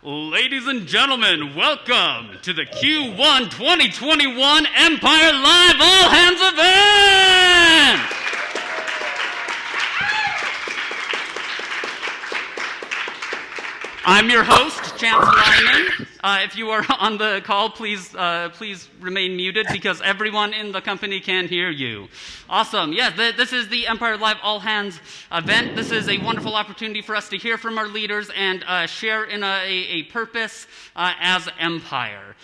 Ladies and gentlemen, welcome to the Q1 2021 Empire Live All Hands event! I'm your host, Chance Lyman. If you are on the call, please remain muted because everyone in the company can hear you. Awesome. Yes, this is the Empire Live All Hands event. This is a wonderful opportunity for us to hear from our leaders and share in a purpose as Empire.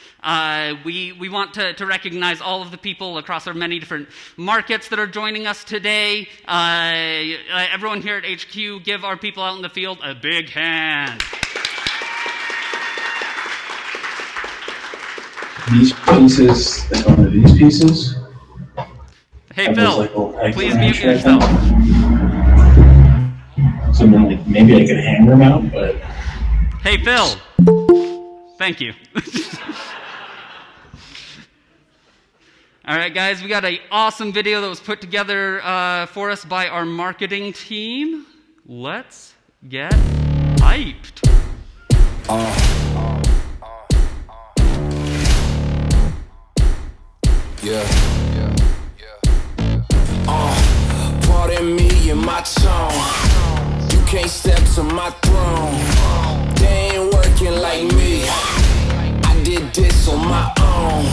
We want to recognize all of the people across our many different markets that are joining us today. Everyone here at HQ, give our people out in the field a big hand. These pieces that go into these pieces. Hey Phil, please mute yourself. So then, maybe I could hang them out, but. Hey Phil, thank you. All right, guys, we got an awesome video that was put together for us by our marketing team. Let's get hyped. Pardon me and my tone. You can't step to my throne. They ain't working like me. I did this on my own.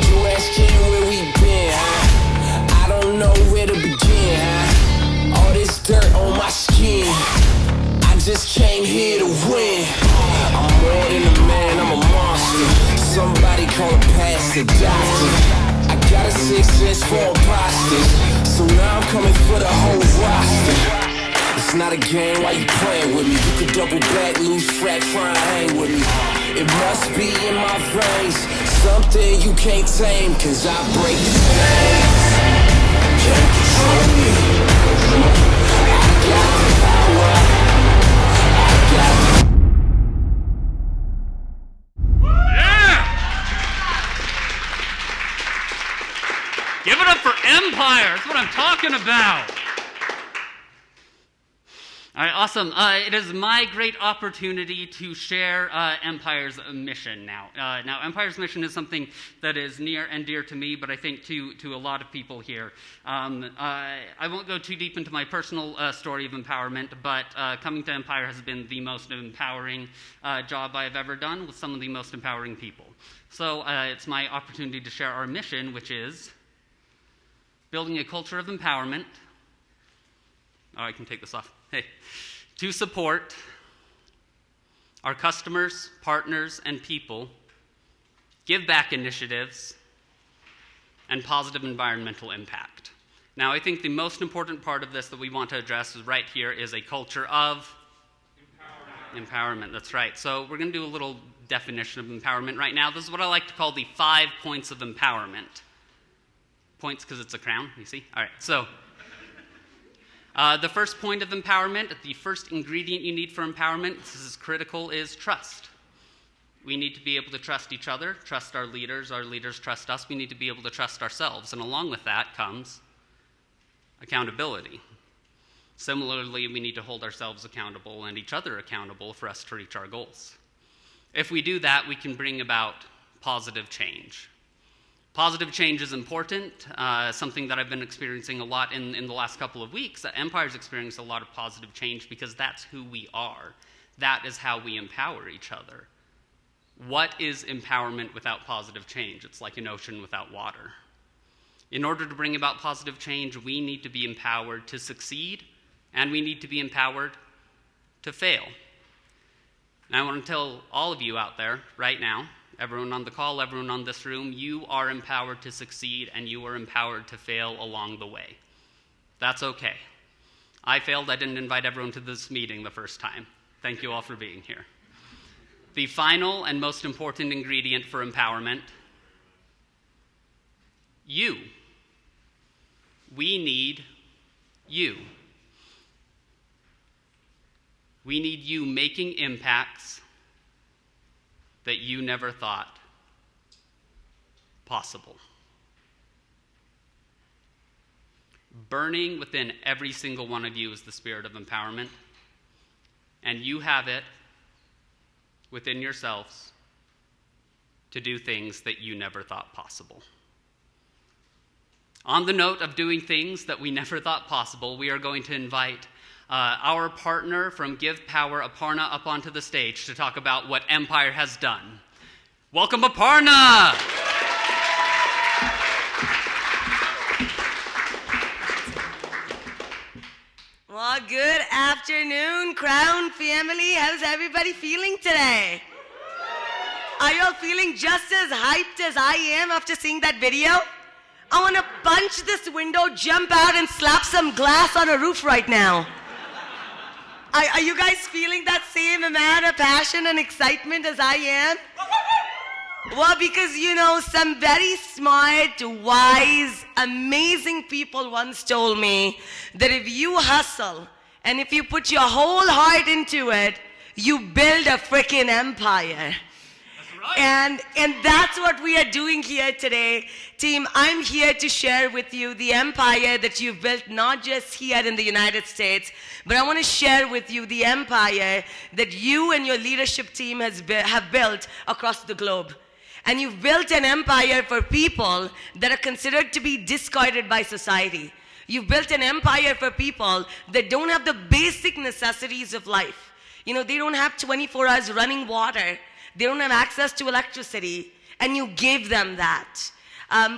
You asking where we been, huh? I don't know where to begin, huh? All this dirt on my skin. I just came here to win. I'm more than a man, I'm a monster. Somebody call a past the doctor. I got a 6 cents for imposters, so now I'm coming for the whole roster. It's not a game, why you playing with me? You could double back, lose track, try and hang with me. It must be in my veins, something you can't tame, cause I break things. Can't control me. I got the power. I got the Give it up for Empire. That's what I'm talking about. All right, awesome. It is my great opportunity to share Empire's mission now. Now, Empire's mission is something that is near and dear to me, but I think to a lot of people here. I won't go too deep into my personal story of empowerment, but coming to Empire has been the most empowering job I've ever done with some of the most empowering people. So it's my opportunity to share our mission, which is building a culture of empowerment. Oh, I can take this off. Hey. To support our customers, partners, and people, give back initiatives, and positive environmental impact. Now, I think the most important part of this that we want to address is right here is a culture of empowerment. That's right. So we're going to do a little definition of empowerment right now. This is what I like to call the 5 points of empowerment. Points because it's a crown, you see? All right, so the first point of empowerment, the first ingredient you need for empowerment, this is critical, is trust. We need to be able to trust each other, trust our leaders trust us. We need to be able to trust ourselves, and along with that comes accountability. Similarly, we need to hold ourselves accountable and each other accountable for us to reach our goals. If we do that, we can bring about positive change. Positive change is important, something that I've been experiencing a lot in the last couple of weeks. Empire's experienced a lot of positive change because that's who we are. That is how we empower each other. What is empowerment without positive change? It's like an ocean without water. In order to bring about positive change, we need to be empowered to succeed, and we need to be empowered to fail. And I want to tell all of you out there right now, everyone on the call, everyone on this room, you are empowered to succeed and you are empowered to fail along the way. That's okay. I failed. I didn't invite everyone to this meeting the first time. Thank you all for being here. The final and most important ingredient for empowerment, you. We need you. We need you making impacts that you never thought possible. Burning within every single one of you is the spirit of empowerment, and you have it within yourselves to do things that you never thought possible. On the note of doing things that we never thought possible, we are going to invite our partner from Give Power, Aparna, up onto the stage to talk about what Empire has done. Welcome, Aparna! Well, good afternoon, Crown family. How's everybody feeling today? Are you all feeling just as hyped as I am after seeing that video? I want to punch this window, jump out, and slap some glass on a roof right now. Are you guys feeling that same amount of passion and excitement as I am? Well, because, you know, some very smart, wise, amazing people once told me that if you hustle and if you put your whole heart into it, you build a freaking empire. And that's what we are doing here today. Team, I'm here to share with you the empire that you've built not just here in the United States, but I want to share with you the empire that you and your leadership team have built across the globe. And you've built an empire for people that are considered to be discarded by society. You've built an empire for people that don't have the basic necessities of life. You know, they don't have 24 hours running water. They don't have access to electricity, and you gave them that.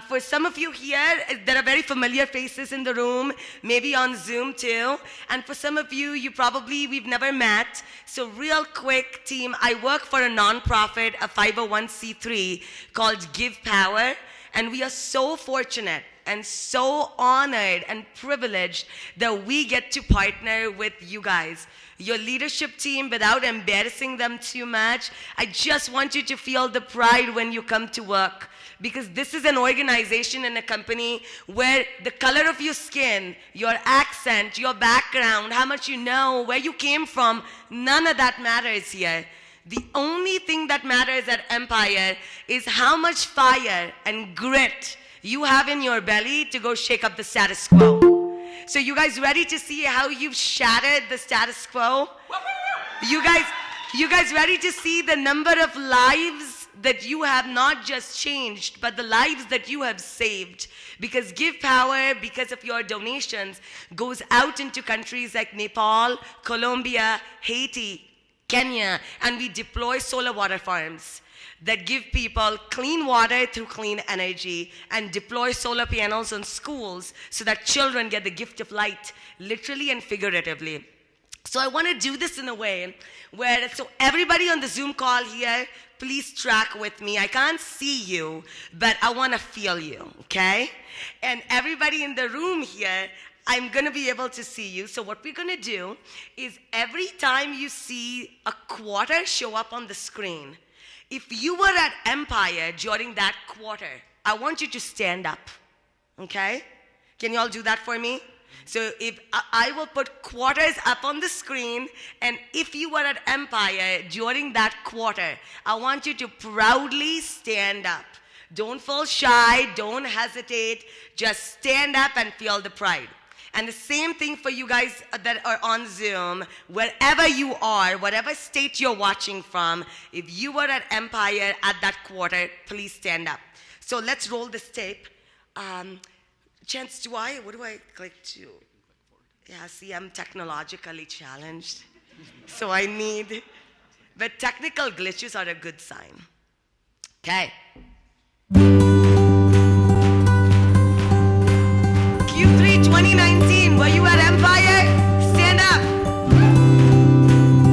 For some of you here, there are very familiar faces in the room, maybe on Zoom too. And for some of you, we've never met. So real quick, team, I work for a nonprofit, a 501c3 called Give Power. And we are so fortunate and so honored and privileged that we get to partner with you guys. Your leadership team, without embarrassing them too much, I just want you to feel the pride when you come to work. Because this is an organization and a company where the color of your skin, your accent, your background, how much you know, where you came from, none of that matters here. The only thing that matters at Empire is how much fire and grit you have in your belly to go shake up the status quo. So you guys ready to see how you've shattered the status quo? You guys ready to see the number of lives that you have not just changed, but the lives that you have saved? Because Give Power, because of your donations, goes out into countries like Nepal, Colombia, Haiti, Kenya, and we deploy solar water farms that give people clean water through clean energy and deploy solar panels on schools so that children get the gift of light, literally and figuratively. So I want to do this in a way where, so everybody on the Zoom call here, please track with me. I can't see you, but I want to feel you, okay? And everybody in the room here, I'm going to be able to see you. So what we're going to do is every time you see a quarter show up on the screen, if you were at Empire during that quarter, I want you to stand up, okay? Can you all do that for me? So if I will put quarters up on the screen, and if you were at Empire during that quarter, I want you to proudly stand up. Don't feel shy, don't hesitate, just stand up and feel the pride. And the same thing for you guys that are on Zoom, wherever you are, whatever state you're watching from, if you were at Empire at that quarter, please stand up. So let's roll this tape. Chance, what do I click to? Yeah, see, I'm technologically challenged. So I need, but technical glitches are a good sign. Okay. Q3 2019, were you at Empire? Stand up.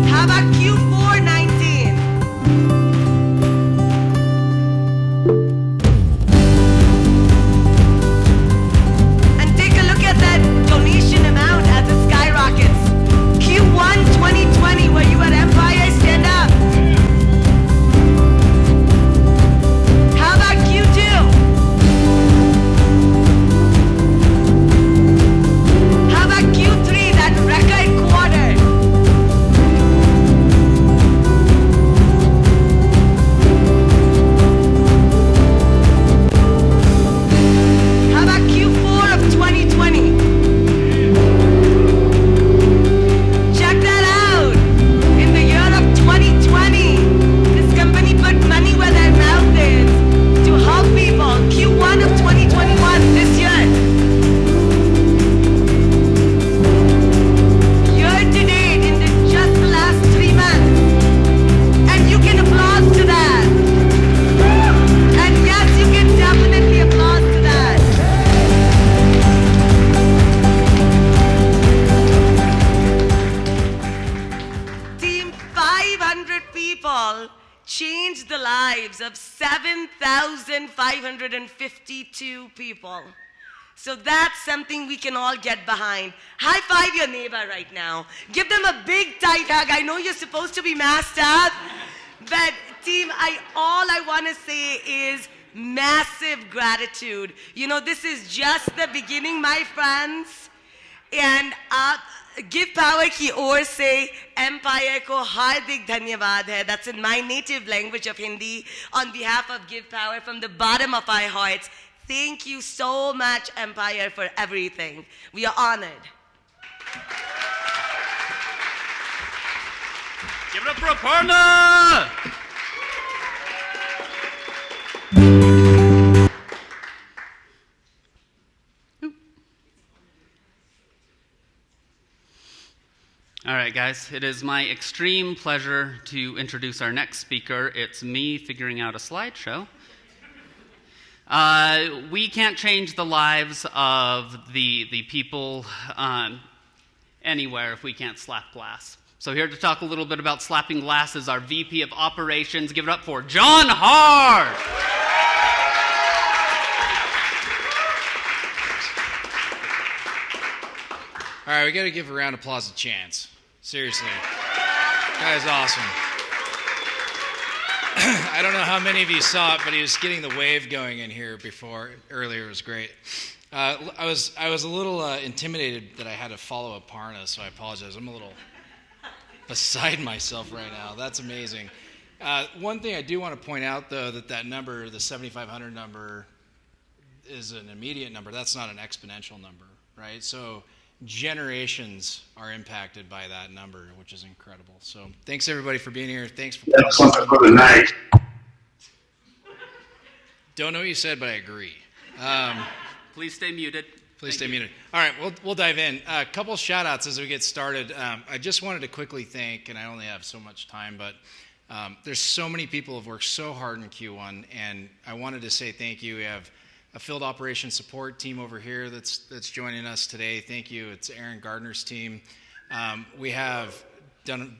How about Q4 19? And take a look at that donation amount as it skyrockets. Q1 2020, were you at Empire? Stand up. How about Q2 all changed the lives of 7,552 people. So that's something we can all get behind. High five your neighbor right now. Give them a big tight hug. I know you're supposed to be masked up, but team, all I want to say is massive gratitude. You know, this is just the beginning, my friends. And give power ki or se empire ko hardik dhanyavad hai. That's in my native language of Hindi. On behalf of Give Power, from the bottom of our hearts, thank you so much, Empire, for everything. We are honored. Give it up for Aparna! All right, guys, it is my extreme pleasure to introduce our next speaker. It's me figuring out a slideshow. We can't change the lives of the people anywhere if we can't slap glass. So here to talk a little bit about slapping glass is our VP of Operations. Give it up for John Hart! All right, we got to give a round of applause to Chance. Seriously. Guy's awesome. I don't know how many of you saw it, but he was getting the wave going in here earlier. It was great. I was a little intimidated that I had to follow Aparna, so I apologize. I'm a little beside myself right now. That's amazing. One thing I do want to point out, though, that number, the 7,500 number, is an immediate number. That's not an exponential number, right? So generations are impacted by that number, which is incredible. So thanks, everybody, for being here. Thanks for That's something for the night. Don't know what you said, but I agree. Please stay muted. Please stay muted. All right, we'll dive in. A couple shout-outs as we get started. I just wanted to quickly thank, and I only have so much time, but there's so many people who have worked so hard in Q1, and I wanted to say thank you. We have a field operations support team over here that's joining us today. Thank you. It's Aaron Gardner's team. We have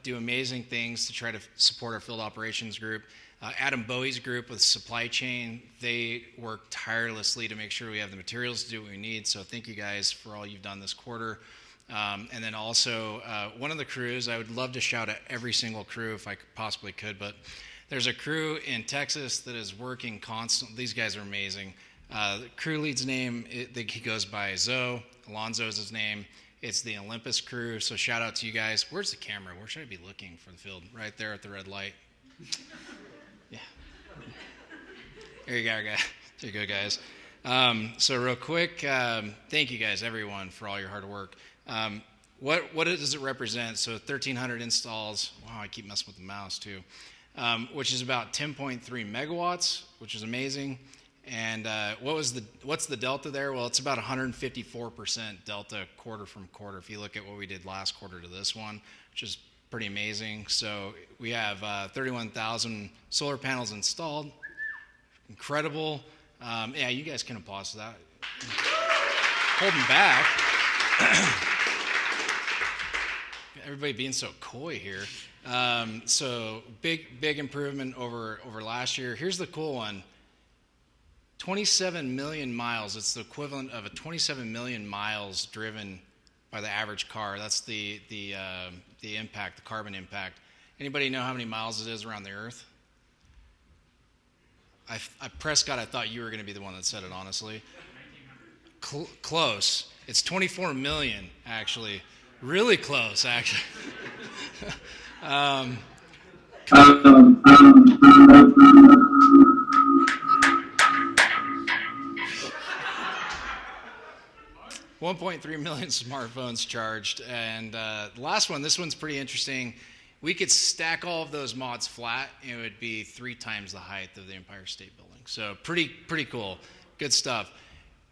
do amazing things to try to support our field operations group. Adam Bowie's group with supply chain, they work tirelessly to make sure we have the materials to do what we need. So thank you guys for all you've done this quarter. And then also one of the crews, I would love to shout at every single crew if I possibly could, but there's a crew in Texas that is working constantly. These guys are amazing. The crew lead's name, he goes by Zoe. Alonzo is his name. It's the Olympus crew, so shout out to you guys. Where's the camera? Where should I be looking for the field? Right there at the red light. Yeah. There you go, guys. There you go, guys. So real quick, thank you guys, everyone, for all your hard work. What does it represent? So 1,300 installs. Wow, I keep messing with the mouse, too. Which is about 10.3 megawatts, which is amazing. And what's the delta there? Well, it's about 154% delta quarter from quarter if you look at what we did last quarter to this one, which is pretty amazing. So we have 31,000 solar panels installed. Incredible. Yeah, you guys can applause that. Holding back. Everybody being so coy here. So big improvement over last year. Here's the cool one. 27 million miles. It's the equivalent of 27 million miles driven by the average car. That's the impact, the carbon impact. Anybody know how many miles it is around the Earth? Prescott, I thought you were going to be the one that said it, honestly. Close. It's 24 million, actually. Really close, actually. 1.3 million smartphones charged. And the last one, this one's pretty interesting. We could stack all of those mods flat, and it would be 3 times the height of the Empire State Building. So pretty cool. Good stuff.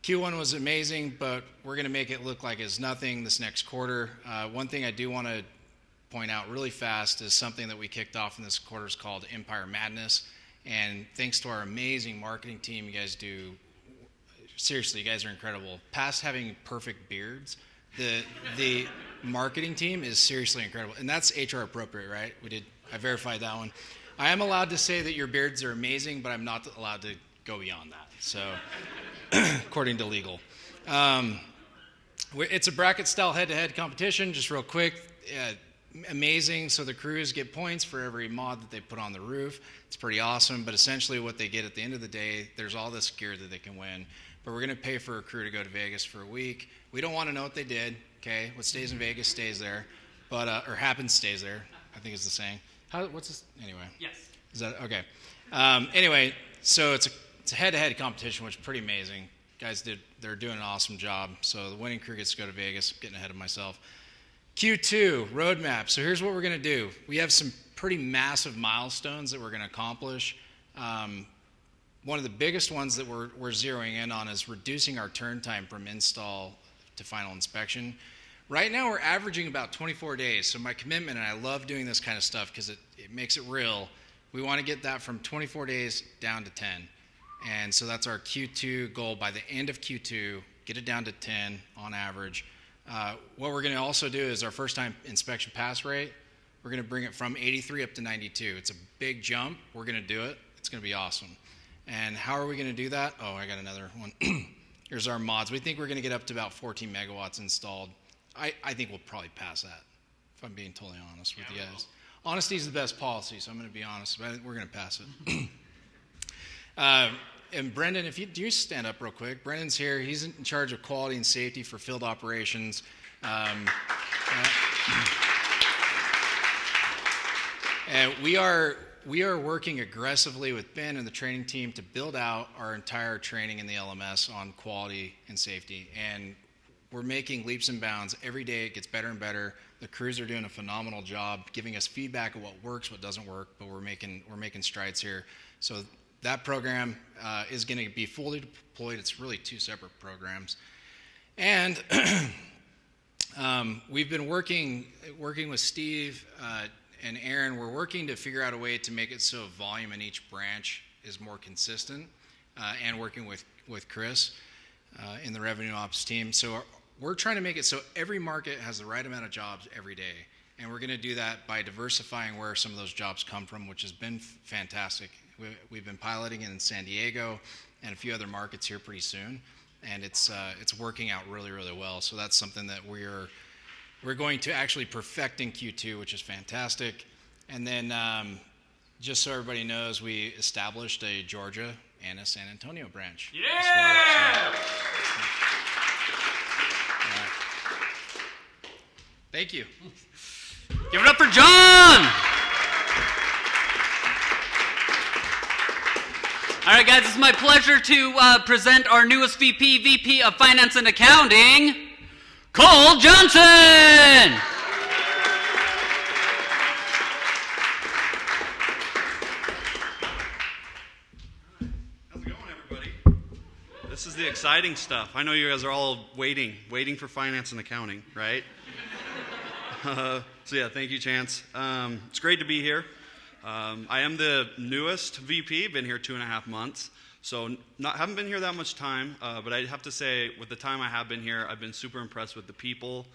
Q1 was amazing, but we're going to make it look like it's nothing this next quarter. One thing I do want to point out really fast is something that we kicked off in this quarter is called Empire Madness. And thanks to our amazing marketing team, you guys do, seriously, you guys are incredible. Past having perfect beards, the marketing team is seriously incredible. And that's HR appropriate, right? I verified that one. I am allowed to say that your beards are amazing, but I'm not allowed to go beyond that. So, according to legal. It's a bracket-style head-to-head competition, just real quick. Amazing. So the crews get points for every mod that they put on the roof. It's pretty awesome, but essentially what they get at the end of the day, there's all this gear that they can win. But we're going to pay for a crew to go to Vegas for a week. We don't want to know what they did, okay? What stays in Vegas stays there, but or happens stays there, I think is the saying. What's this? Anyway. Yes. Is that okay? Anyway, so it's a head-to-head competition, which is pretty amazing. Guys they're doing an awesome job. So the winning crew gets to go to Vegas. I'm getting ahead of myself. Q2 roadmap. So here's what we're going to do. We have some pretty massive milestones that we're going to accomplish. One of the biggest ones that we're zeroing in on is reducing our turn time from install to final inspection. Right now we're averaging about 24 days. So my commitment, and I love doing this kind of stuff because it makes it real, we want to get that from 24 days down to 10. And so that's our Q2 goal. By the end of Q2, get it down to 10 on average. What we're going to also do is our first time inspection pass rate, we're going to bring it from 83 up to 92. It's a big jump. We're going to do it. It's going to be awesome. And how are we going to do that? Oh, I got another one. Here's our mods. We think we're going to get up to about 14 megawatts installed. I think we'll probably pass that, if I'm being totally honest with you guys. Honesty is the best policy, so I'm going to be honest, but we're going to pass it. And Brendan, do you stand up real quick? Brendan's here. He's in charge of quality and safety for field operations. And we are working aggressively with Ben and the training team to build out our entire training in the LMS on quality and safety. And we're making leaps and bounds. Every day it gets better and better. The crews are doing a phenomenal job giving us feedback of what works, what doesn't work, but we're making strides here. So that program is going to be fully deployed. It's really two separate programs. And we've been working with Steve and Aaron. We're working to figure out a way to make it so volume in each branch is more consistent, and working with Chris in the revenue ops team. So we're trying to make it so every market has the right amount of jobs every day. And we're going to do that by diversifying where some of those jobs come from, which has been fantastic. We've been piloting in San Diego and a few other markets here pretty soon, and it's working out really, really well. So that's something that we're going to actually perfect in Q2, which is fantastic. And then just so everybody knows, we established a Georgia and a San Antonio branch. Yeah! Thank you. Give it up for John! All right, guys, it's my pleasure to present our newest VP of Finance and Accounting, Cole Johnson! How's it going, everybody? This is the exciting stuff. I know you guys are all waiting for finance and accounting, right? So yeah, thank you, Chance. It's great to be here. I am the newest VP, been here 2.5 months, so haven't been here that much time, but I have to say, with the time I have been here, I've been super impressed with the people,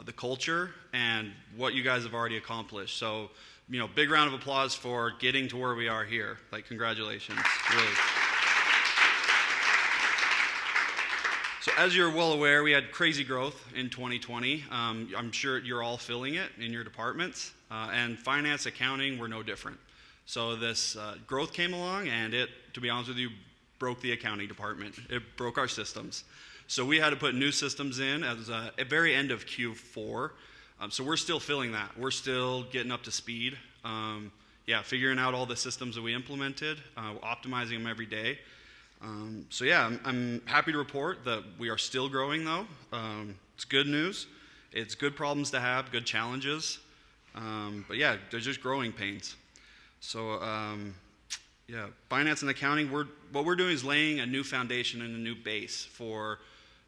the culture, and what you guys have already accomplished. So, big round of applause for getting to where we are here. Congratulations, really. So as you're well aware, we had crazy growth in 2020. I'm sure you're all feeling it in your departments. And finance, accounting were no different. So this growth came along, and it, to be honest with you, broke the accounting department. It broke our systems. So we had to put new systems in at the very end of Q4. So we're still feeling that. We're still getting up to speed. Figuring out all the systems that we implemented, optimizing them every day. I'm happy to report that we are still growing, though. It's good news. It's good problems to have, good challenges. There's just growing pains. So, finance and accounting, what we're doing is laying a new foundation and a new base for,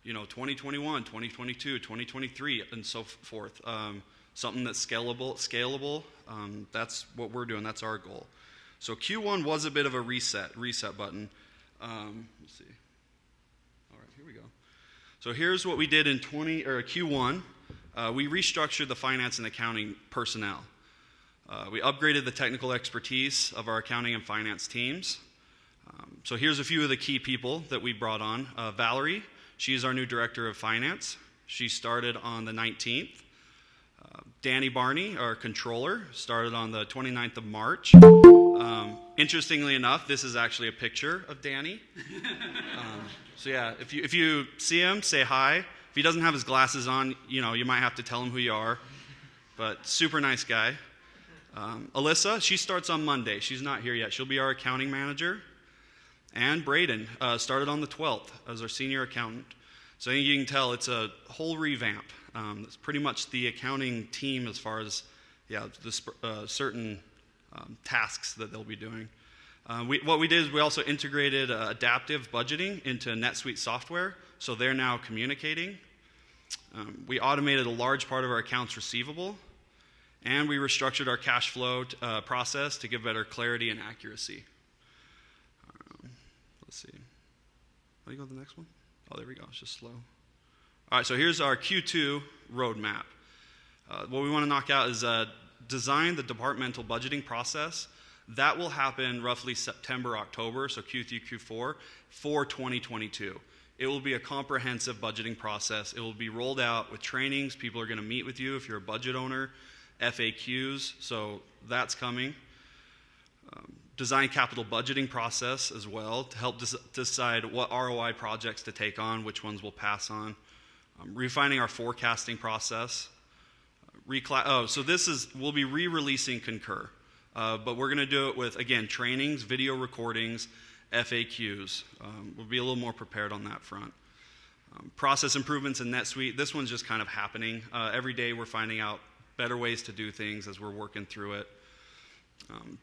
2021, 2022, 2023, and so forth. Something that's scalable. That's what we're doing. That's our goal. So Q1 was a bit of a reset button. Let's see. All right, here we go. So here's what we did in Q1. We restructured the finance and accounting personnel. We upgraded the technical expertise of our accounting and finance teams. So here's a few of the key people that we brought on. Valerie, she's our new director of finance. She started on the 19th. Danny Barney, our controller, started on the 29th of March. Interestingly enough, this is actually a picture of Danny. So yeah, if you see him, say hi. If he doesn't have his glasses on, you might have to tell him who you are. But super nice guy. Alyssa, she starts on Monday. She's not here yet. She'll be our accounting manager. And Braden started on the 12th as our senior accountant. So I think you can tell it's a whole revamp. It's pretty much the accounting team as far as the certain tasks that they'll be doing. What we did is we also integrated adaptive budgeting into Netsuite software, so they're now communicating. We automated a large part of our accounts receivable, and we restructured our cash flow process to give better clarity and accuracy. Let's see. Let me go to the next one. Oh, there we go. It's just slow. All right, so here's our Q2 roadmap. What we want to knock out is design the departmental budgeting process. That will happen roughly September, October, so Q3, Q4, for 2022. It will be a comprehensive budgeting process. It will be rolled out with trainings. People are going to meet with you if you're a budget owner, FAQs, so that's coming. Design capital budgeting process as well to help decide what ROI projects to take on, which ones we'll pass on. Refining our forecasting process. We'll be re-releasing Concur, but we're going to do it with, again, trainings, video recordings, FAQs. We'll be a little more prepared on that front. Process improvements in NetSuite. This one's just kind of happening. Every day we're finding out better ways to do things as we're working through it.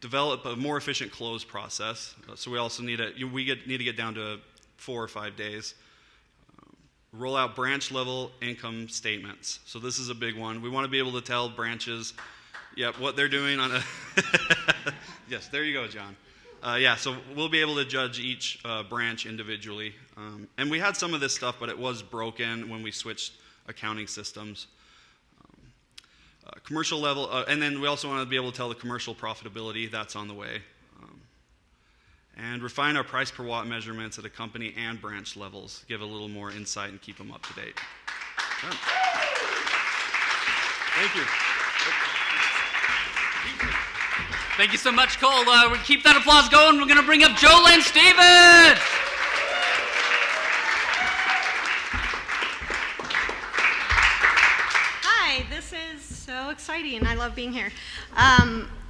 Develop a more efficient close process. So we also need to get down to 4 or 5 days. Roll out branch level income statements. So this is a big one. We want to be able to tell branches, what they're doing on a. Yes, there you go, John. So we'll be able to judge each branch individually. And we had some of this stuff, but it was broken when we switched accounting systems. Commercial level, and then we also want to be able to tell the commercial profitability. That's on the way. And refine our price per watt measurements at a company and branch levels. Give a little more insight and keep them up to date. Done. Thank you. Thank you so much, Cole. We keep that applause going. We're going to bring up Jolene Stevens. Hi, this is so exciting. I love being here.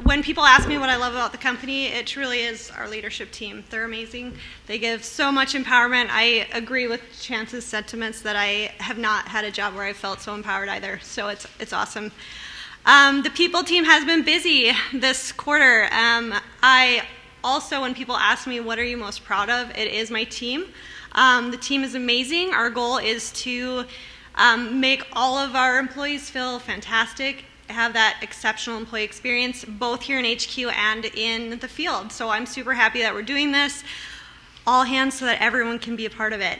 When people ask me what I love about the company, it truly is our leadership team. They're amazing. They give so much empowerment. I agree with Chance's sentiments that I have not had a job where I felt so empowered either. So it's awesome. The people team has been busy this quarter. I also, when people ask me what are you most proud of, it is my team. The team is amazing. Our goal is to make all of our employees feel fantastic, have that exceptional employee experience, both here in HQ and in the field. So I'm super happy that we're doing this, all hands so that everyone can be a part of it.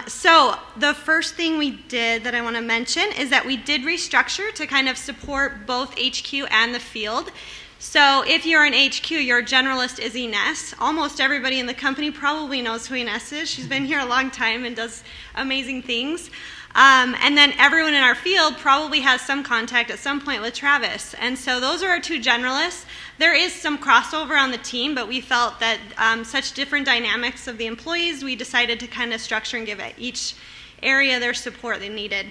So the first thing we did that I want to mention is that we did restructure to kind of support both HQ and the field. So if you're in HQ, your generalist is Ines. Almost everybody in the company probably knows who Ines is. She's been here a long time and does amazing things. And then everyone in our field probably has some contact at some point with Travis. And so those are our two generalists. There is some crossover on the team, but we felt that such different dynamics of the employees, we decided to kind of structure and give each area their support they needed.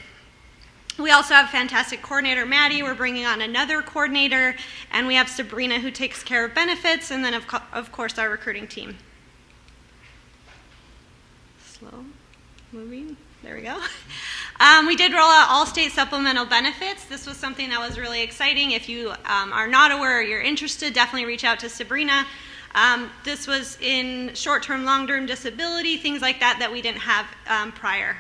We also have fantastic coordinator Maddie. We're bringing on another coordinator. And we have Sabrina who takes care of benefits. And then, of course, our recruiting team. Slow moving. There we go. We did roll out all state supplemental benefits. This was something that was really exciting. If you are not aware or you're interested, definitely reach out to Sabrina. This was in short-term, long-term disability, things like that that we didn't have prior.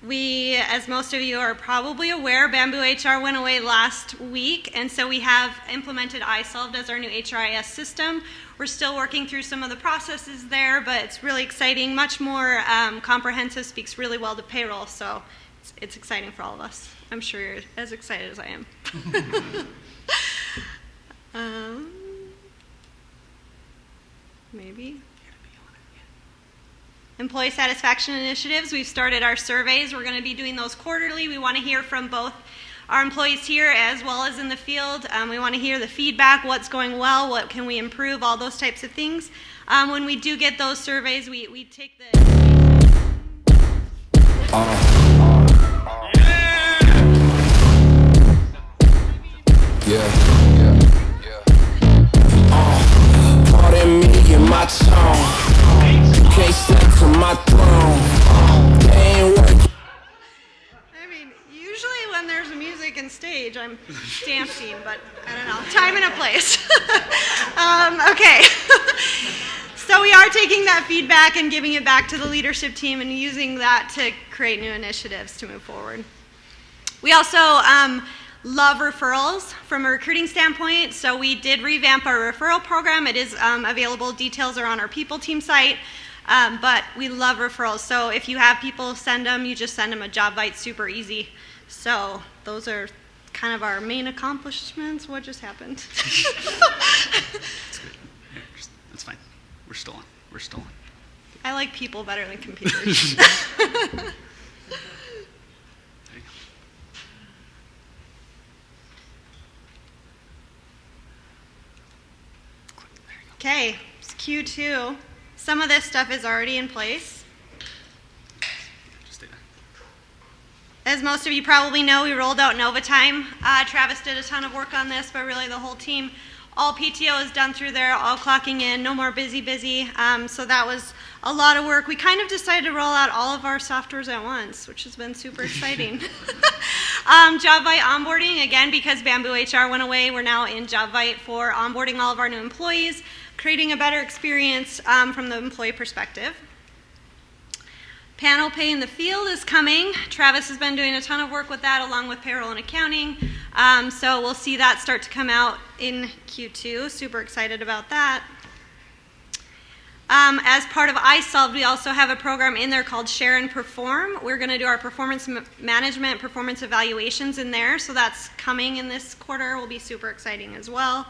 We, as most of you are probably aware, Bamboo HR went away last week, and so we have implemented iSolved as our new HRIS system. We're still working through some of the processes there, but it's really exciting, much more comprehensive, speaks really well to payroll, so it's exciting for all of us. I'm sure you're as excited as I am. Maybe. Employee satisfaction initiatives. We've started our surveys. We're going to be doing those quarterly. We want to hear from both our employees here as well as in the field. We want to hear the feedback, what's going well, what can we improve, all those types of things. When we do get those surveys, we take the... Pardon me and my tone. You can't step to my throne. They ain't working. I mean, usually when there's music and stage, I'm dancing, but I don't know, time and a place. Okay. So we are taking that feedback and giving it back to the leadership team and using that to create new initiatives to move forward. We also love referrals from a recruiting standpoint, so we did revamp our referral program. It is available. Details are on our people team site, but we love referrals. So if you have people, send them. You just send them a JobVite, super easy. So those are kind of our main accomplishments. What just happened? That's fine. We're still on. We're still on. I like people better than computers. Okay, it's Q2. Some of this stuff is already in place. Just stay there. As most of you probably know, we rolled out Nova Time. Travis did a ton of work on this, but really the whole team. All PTO is done through there, all clocking in, no more busy. So that was a lot of work. We kind of decided to roll out all of our softwares at once, which has been super exciting. JobVite onboarding, again, because Bamboo HR went away, we're now in JobVite for onboarding all of our new employees, creating a better experience from the employee perspective. Panel pay in the field is coming. Travis has been doing a ton of work with that along with payroll and accounting. So we'll see that start to come out in Q2. Super excited about that. As part of iSolved, we also have a program in there called Share and Perform. We're going to do our performance management, performance evaluations in there. So that's coming in this quarter. Will be super exciting as well.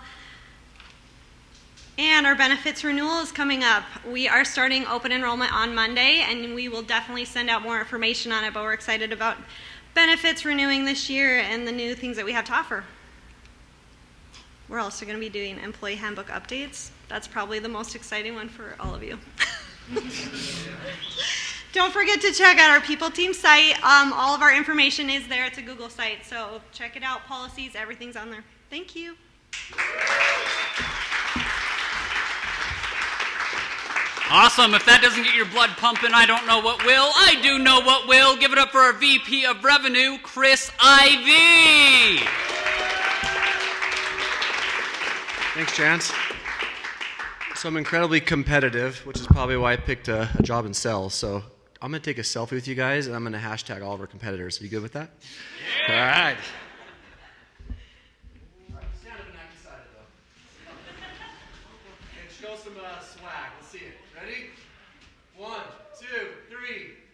And our benefits renewal is coming up. We are starting open enrollment on Monday, and we will definitely send out more information on it, but we're excited about benefits renewing this year and the new things that we have to offer. We're also going to be doing employee handbook updates. That's probably the most exciting one for all of you. Don't forget to check out our people team site. All of our information is there. It's a Google site, so check it out. Policies, everything's on there. Thank you. Awesome. If that doesn't get your blood pumping, I don't know what will. I do know what will. Give it up for our VP of Revenue, Chris Ivey. Thanks, Chance. So I'm incredibly competitive, which is probably why I picked a job in sales. So I'm going to take a selfie with you guys, and I'm going to hashtag all of our competitors. Are you good with that? Yeah. All right. Stand up and act excited, though. And show some swag. Let's see it. Ready? 1, 2, 3.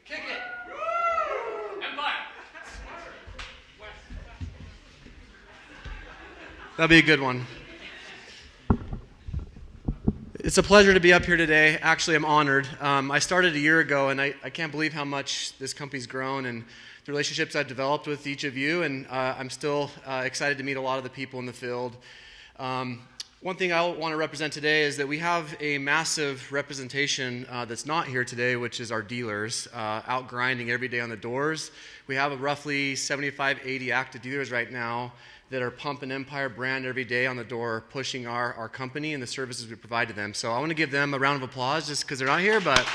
Kick it. Woo! Empire. That'll be a good one. It's a pleasure to be up here today. Actually, I'm honored. I started a year ago, and I can't believe how much this company's grown and the relationships I've developed with each of you, and I'm still excited to meet a lot of the people in the field. One thing I want to represent today is that we have a massive representation that's not here today, which is our dealers out grinding every day on the doors. We have roughly 75, 80 active dealers right now that are pumping Empire brand every day on the door, pushing our company and the services we provide to them. So I want to give them a round of applause just because they're not here, but...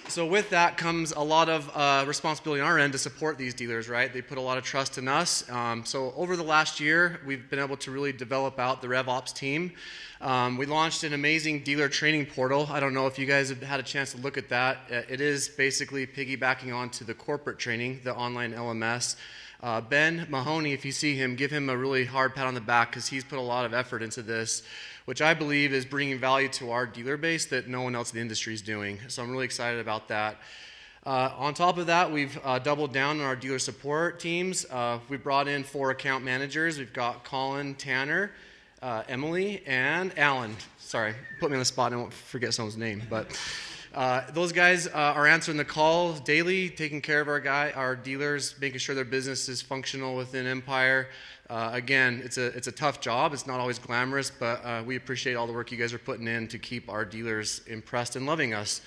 So with that comes a lot of responsibility on our end to support these dealers, right? They put a lot of trust in us. So over the last year, we've been able to really develop out the RevOps team. We launched an amazing dealer training portal. I don't know if you guys have had a chance to look at that. It is basically piggybacking onto the corporate training, the online LMS. Ben Mahoney, if you see him, give him a really hard pat on the back because he's put a lot of effort into this, which I believe is bringing value to our dealer base that no one else in the industry is doing. So I'm really excited about that. On top of that, we've doubled down on our dealer support teams. We brought in 4 account managers. We've got Colin, Tanner, Emily, and Alan. Sorry, put me on the spot and I won't forget someone's name. But those guys are answering the calls daily, taking care of our dealers, making sure their business is functional within Empire. Again, it's a tough job. It's not always glamorous, but we appreciate all the work you guys are putting in to keep our dealers impressed and loving us.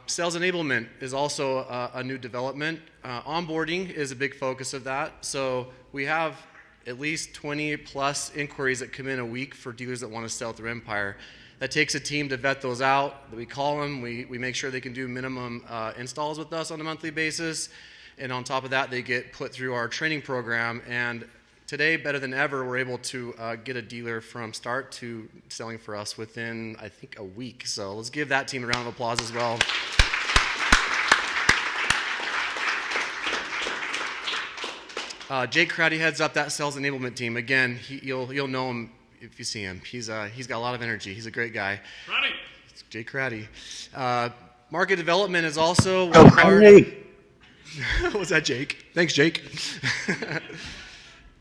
Sales enablement is also a new development. Onboarding is a big focus of that. So we have at least 20 plus inquiries that come in a week for dealers that want to sell through Empire. That takes a team to vet those out. We call them. We make sure they can do minimum installs with us on a monthly basis. And on top of that, they get put through our training program. And today, better than ever, we're able to get a dealer from start to selling for us within, I think, a week. So let's give that team a round of applause as well. Jake Crowdy heads up that sales enablement team. Again, you'll know him if you see him. He's got a lot of energy. He's a great guy. Crowdy. It's Jake Crowdy. Market development is also was that Jake? Thanks, Jake.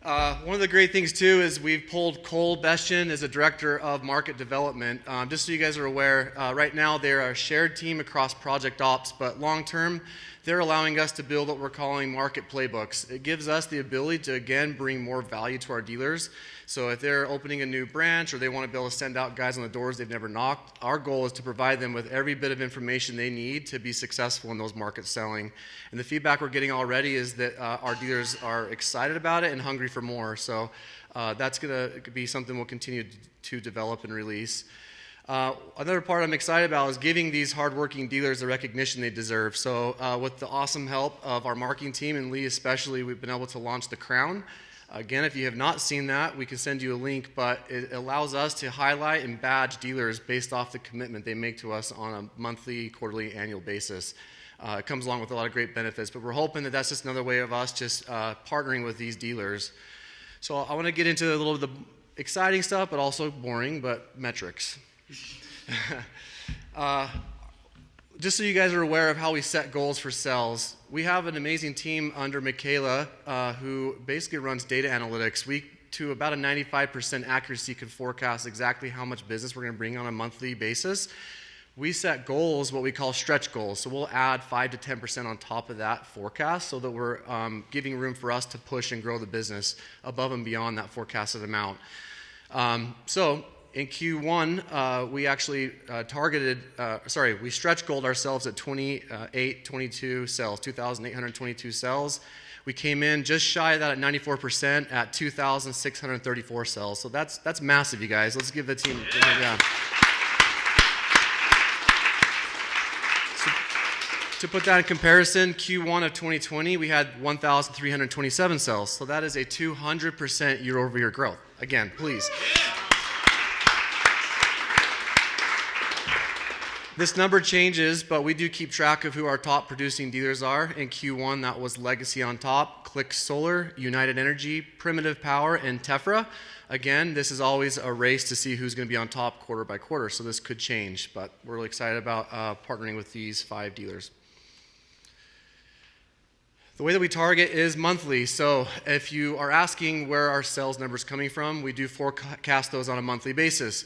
One of the great things, too, is we've pulled Cole Bestian as a director of market development. Just so you guys are aware, right now they're a shared team across project ops, but long-term, they're allowing us to build what we're calling market playbooks. It gives us the ability to, again, bring more value to our dealers. So if they're opening a new branch or they want to be able to send out guys on the doors they've never knocked, our goal is to provide them with every bit of information they need to be successful in those markets selling. And the feedback we're getting already is that our dealers are excited about it and hungry for more. So that's going to be something we'll continue to develop and release. Another part I'm excited about is giving these hardworking dealers the recognition they deserve. So with the awesome help of our marketing team, and Lee especially, we've been able to launch the Crown. Again, if you have not seen that, we can send you a link, but it allows us to highlight and badge dealers based off the commitment they make to us on a monthly, quarterly, annual basis. It comes along with a lot of great benefits, but we're hoping that that's just another way of us just partnering with these dealers. So I want to get into a little of the exciting stuff, but also boring, but metrics. Just so you guys are aware of how we set goals for sales, we have an amazing team under Michaela who basically runs data analytics. We, to about a 95% accuracy, can forecast exactly how much business we're going to bring on a monthly basis. We set goals, what we call stretch goals. So we'll add 5 to 10% on top of that forecast so that we're giving room for us to push and grow the business above and beyond that forecasted amount. So in Q1, we actually we stretch goaled ourselves at 2,822 sales. We came in just shy of that at 94% at 2,634 sales. So that's massive, you guys. Let's give the team a hand. To put that in comparison, Q1 of 2020, we had 1,327 sales. So that is a 200% year-over-year growth. Again, please. This number changes, but we do keep track of who our top producing dealers are. In Q1, that was Legacy on top, Click Solar, United Energy, Primitive Power, and Tefra. Again, this is always a race to see who's going to be on top quarter by quarter, so this could change, but we're really excited about partnering with these 5 dealers. The way that we target is monthly. So if you are asking where our sales numbers coming from, we do forecast those on a monthly basis.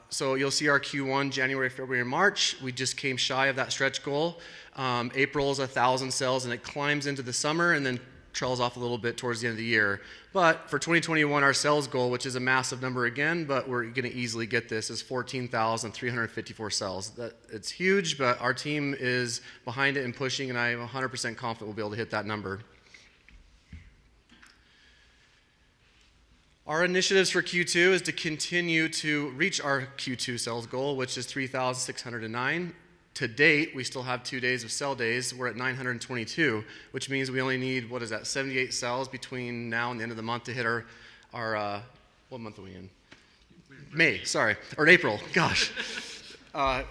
So you'll see our Q1, January, February, and March. We just came shy of that stretch goal. April is 1,000 sales, and it climbs into the summer and then trails off a little bit towards the end of the year. But for 2021, our sales goal, which is a massive number again, but we're going to easily get this, is 14,354 sales. It's huge, but our team is behind it and pushing, and I'm 100% confident we'll be able to hit that number. Our initiatives for Q2 is to continue to reach our Q2 sales goal, which is 3,609. To date, we still have 2 days of sell days. We're at 922, which means we only need, 78 sales between now and the end of the month to hit our what month are we in? May, sorry, or April, gosh.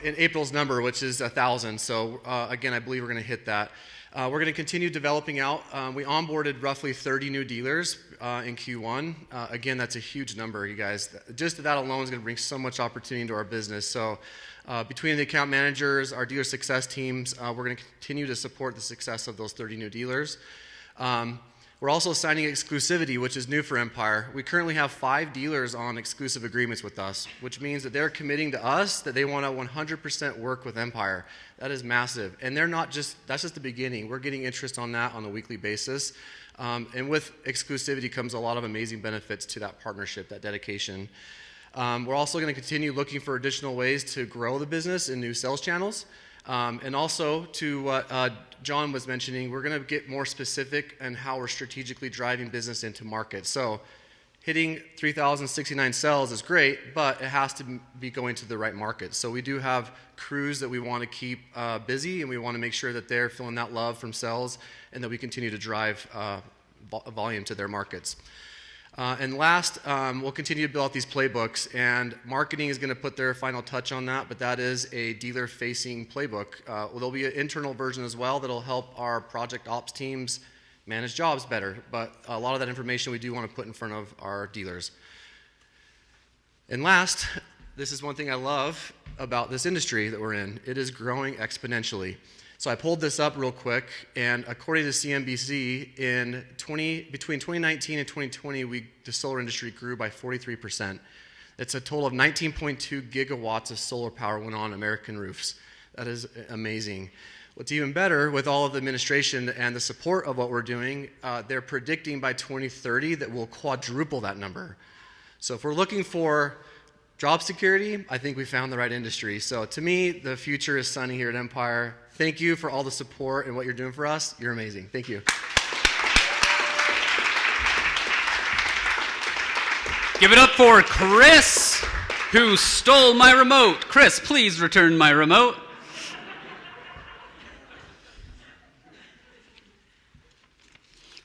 In April's number, which is 1,000. So again, I believe we're going to hit that. We're going to continue developing out. We onboarded roughly 30 new dealers in Q1. Again, that's a huge number, you guys. Just that alone is going to bring so much opportunity into our business. So between the account managers, our dealer success teams, we're going to continue to support the success of those 30 new dealers. We're also signing exclusivity, which is new for Empire. We currently have 5 dealers on exclusive agreements with us, which means that they're committing to us that they want to 100% work with Empire. That is massive. And that's just the beginning. We're getting interest on that on a weekly basis. And with exclusivity comes a lot of amazing benefits to that partnership, that dedication. We're also going to continue looking for additional ways to grow the business in new sales channels. And also to what John was mentioning, we're going to get more specific in how we're strategically driving business into market. So hitting 3,069 sales is great, but it has to be going to the right market. So we do have crews that we want to keep busy, and we want to make sure that they're feeling that love from sales and that we continue to drive volume to their markets. And last, we'll continue to build out these playbooks, and marketing is going to put their final touch on that, but that is a dealer-facing playbook. There'll be an internal version as well that'll help our project ops teams manage jobs better, but a lot of that information we do want to put in front of our dealers. And last, this is one thing I love about this industry that we're in. It is growing exponentially. So I pulled this up real quick, and according to CNBC, between 2019 and 2020, the solar industry grew by 43%. It's a total of 19.2 gigawatts of solar power went on American roofs. That is amazing. What's even better, with all of the administration and the support of what we're doing, they're predicting by 2030 that we'll quadruple that number. So if we're looking for job security, I think we found the right industry. So to me, the future is sunny here at Empire. Thank you for all the support and what you're doing for us. You're amazing. Thank you. Give it up for Chris, who stole my remote. Chris, please return my remote.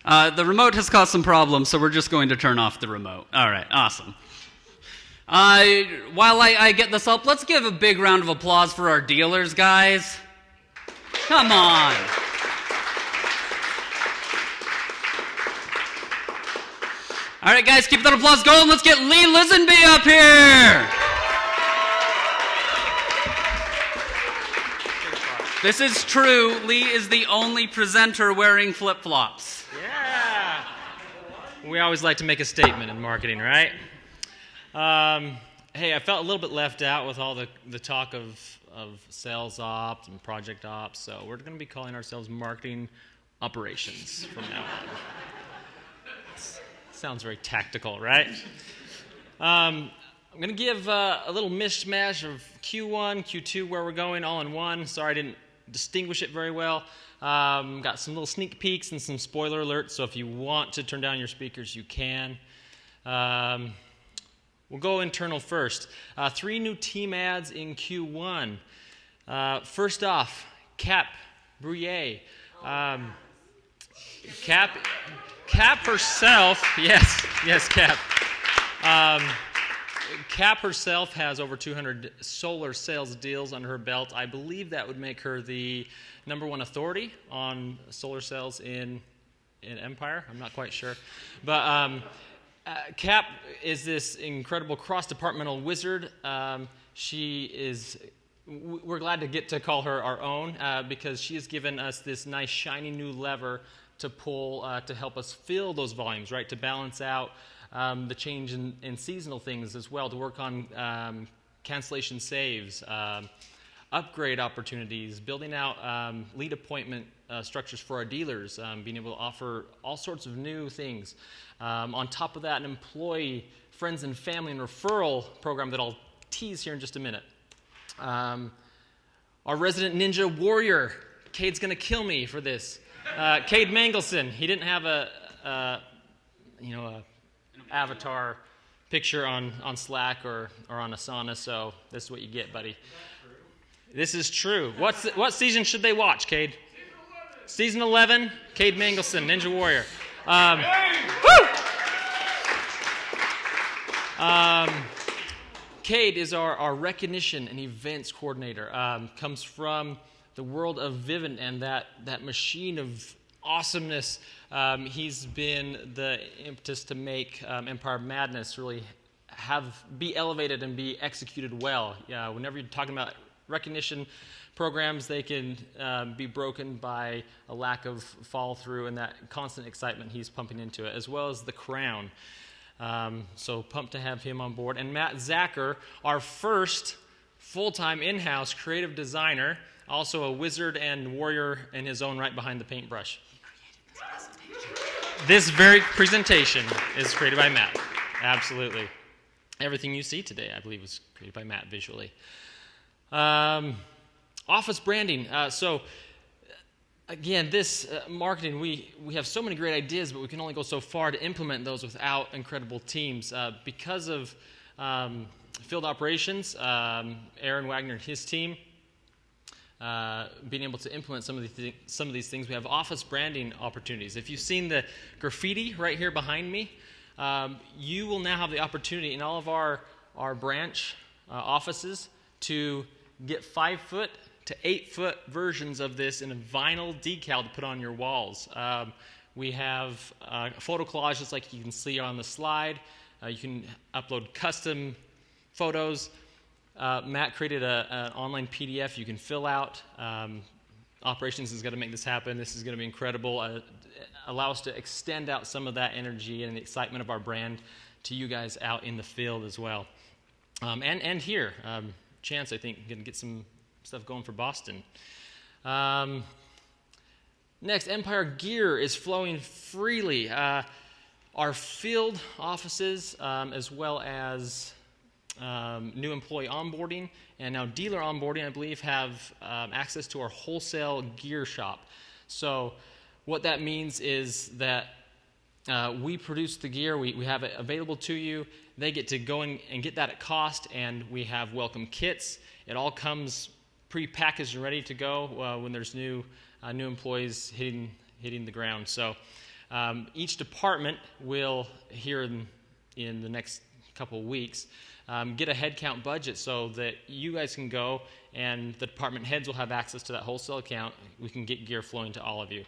The remote has caused some problems, so we're just going to turn off the remote. All right, awesome. While I get this up, let's give a big round of applause for our dealers, guys. Come on. All right, guys, keep that applause going. Let's get Lee Lisenby up here. This is true. Lee is the only presenter wearing flip-flops. Yeah. We always like to make a statement in marketing, right? Hey, I felt a little bit left out with all the talk of sales ops and project ops, so we're going to be calling ourselves marketing operations from now on. Sounds very tactical, right? I'm going to give a little mishmash of Q1, Q2, where we're going all in one. Sorry I didn't distinguish it very well. Got some little sneak peeks and some spoiler alerts, so if you want to turn down your speakers, you can. We'll go internal first. 3 new team ads in Q1. First off, Cap Brouillet. Cap herself, yes, Cap. Cap herself has over 200 solar sales deals under her belt. I believe that would make her the #1 authority on solar sales in Empire. I'm not quite sure. But Cap is this incredible cross-departmental wizard. We're glad to get to call her our own because she has given us this nice shiny new lever to pull to help us fill those volumes, right? To balance out the change in seasonal things as well, to work on cancellation saves, upgrade opportunities, building out lead appointment structures for our dealers, being able to offer all sorts of new things. On top of that, an employee, friends and family and referral program that I'll tease here in just a minute. Our resident ninja warrior, Cade's going to kill me for this. Cade Mangelson, he didn't have a avatar picture on Slack or on Asana, so this is what you get, buddy. This is true. What season should they watch, Cade? Season 11, Cade Mangelson, Ninja Warrior. Cade is our recognition and events coordinator. Comes from the world of Vivint and that machine of awesomeness. He's been the impetus to make Empire Madness really be elevated and be executed well. Whenever you're talking about recognition programs, they can be broken by a lack of follow through and that constant excitement he's pumping into it, as well as the crown. So pumped to have him on board. And Matt Zacher, our first full-time in-house creative designer, also a wizard and warrior in his own right behind the paintbrush. This very presentation is created by Matt. Absolutely. Everything you see today, I believe, was created by Matt visually. Office branding. So, again, this marketing, we have so many great ideas, but we can only go so far to implement those without incredible teams. Because of field operations, Aaron Wagner and his team, being able to implement some of these things, we have office branding opportunities. If you've seen the graffiti right here behind me, you will now have the opportunity in all of our branch offices to get 5-foot to 8-foot versions of this in a vinyl decal to put on your walls. We have photo collages like you can see on the slide. You can upload custom photos. Matt created an online PDF you can fill out. Operations is going to make this happen. This is going to be incredible. Allow us to extend out some of that energy and the excitement of our brand to you guys out in the field as well. And here, Chance, I think, going to get some stuff going for Boston. Next, Empire gear is flowing freely. Our field offices, as well as new employee onboarding and now dealer onboarding, I believe, have access to our wholesale gear shop. So what that means is that we produce the gear, we have it available to you. They get to go in and get that at cost, and we have welcome kits. It all comes pre-packaged and ready to go when there's new employees hitting the ground. So each department will, here in the next couple of weeks, get a headcount budget so that you guys can go and the department heads will have access to that wholesale account. We can get gear flowing to all of you.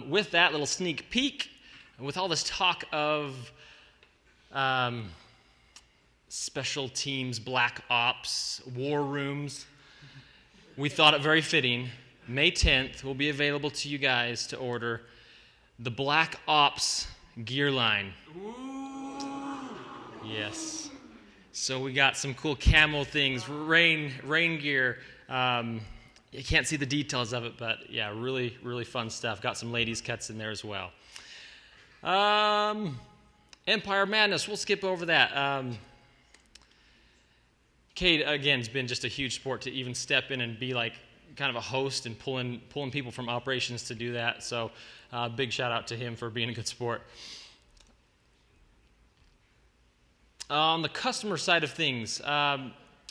With that little sneak peek, with all this talk of special teams, black ops, war rooms, we thought it very fitting. May 10th will be available to you guys to order the Black Ops gear line. Ooh. Yes. So we got some cool camo things, rain gear. You can't see the details of it, but yeah, really, really fun stuff. Got some ladies' cuts in there as well. Empire Madness, we'll skip over that. Cade, again, has been just a huge sport to even step in and be like kind of a host and pulling people from operations to do that. So big shout out to him for being a good sport. On the customer side of things,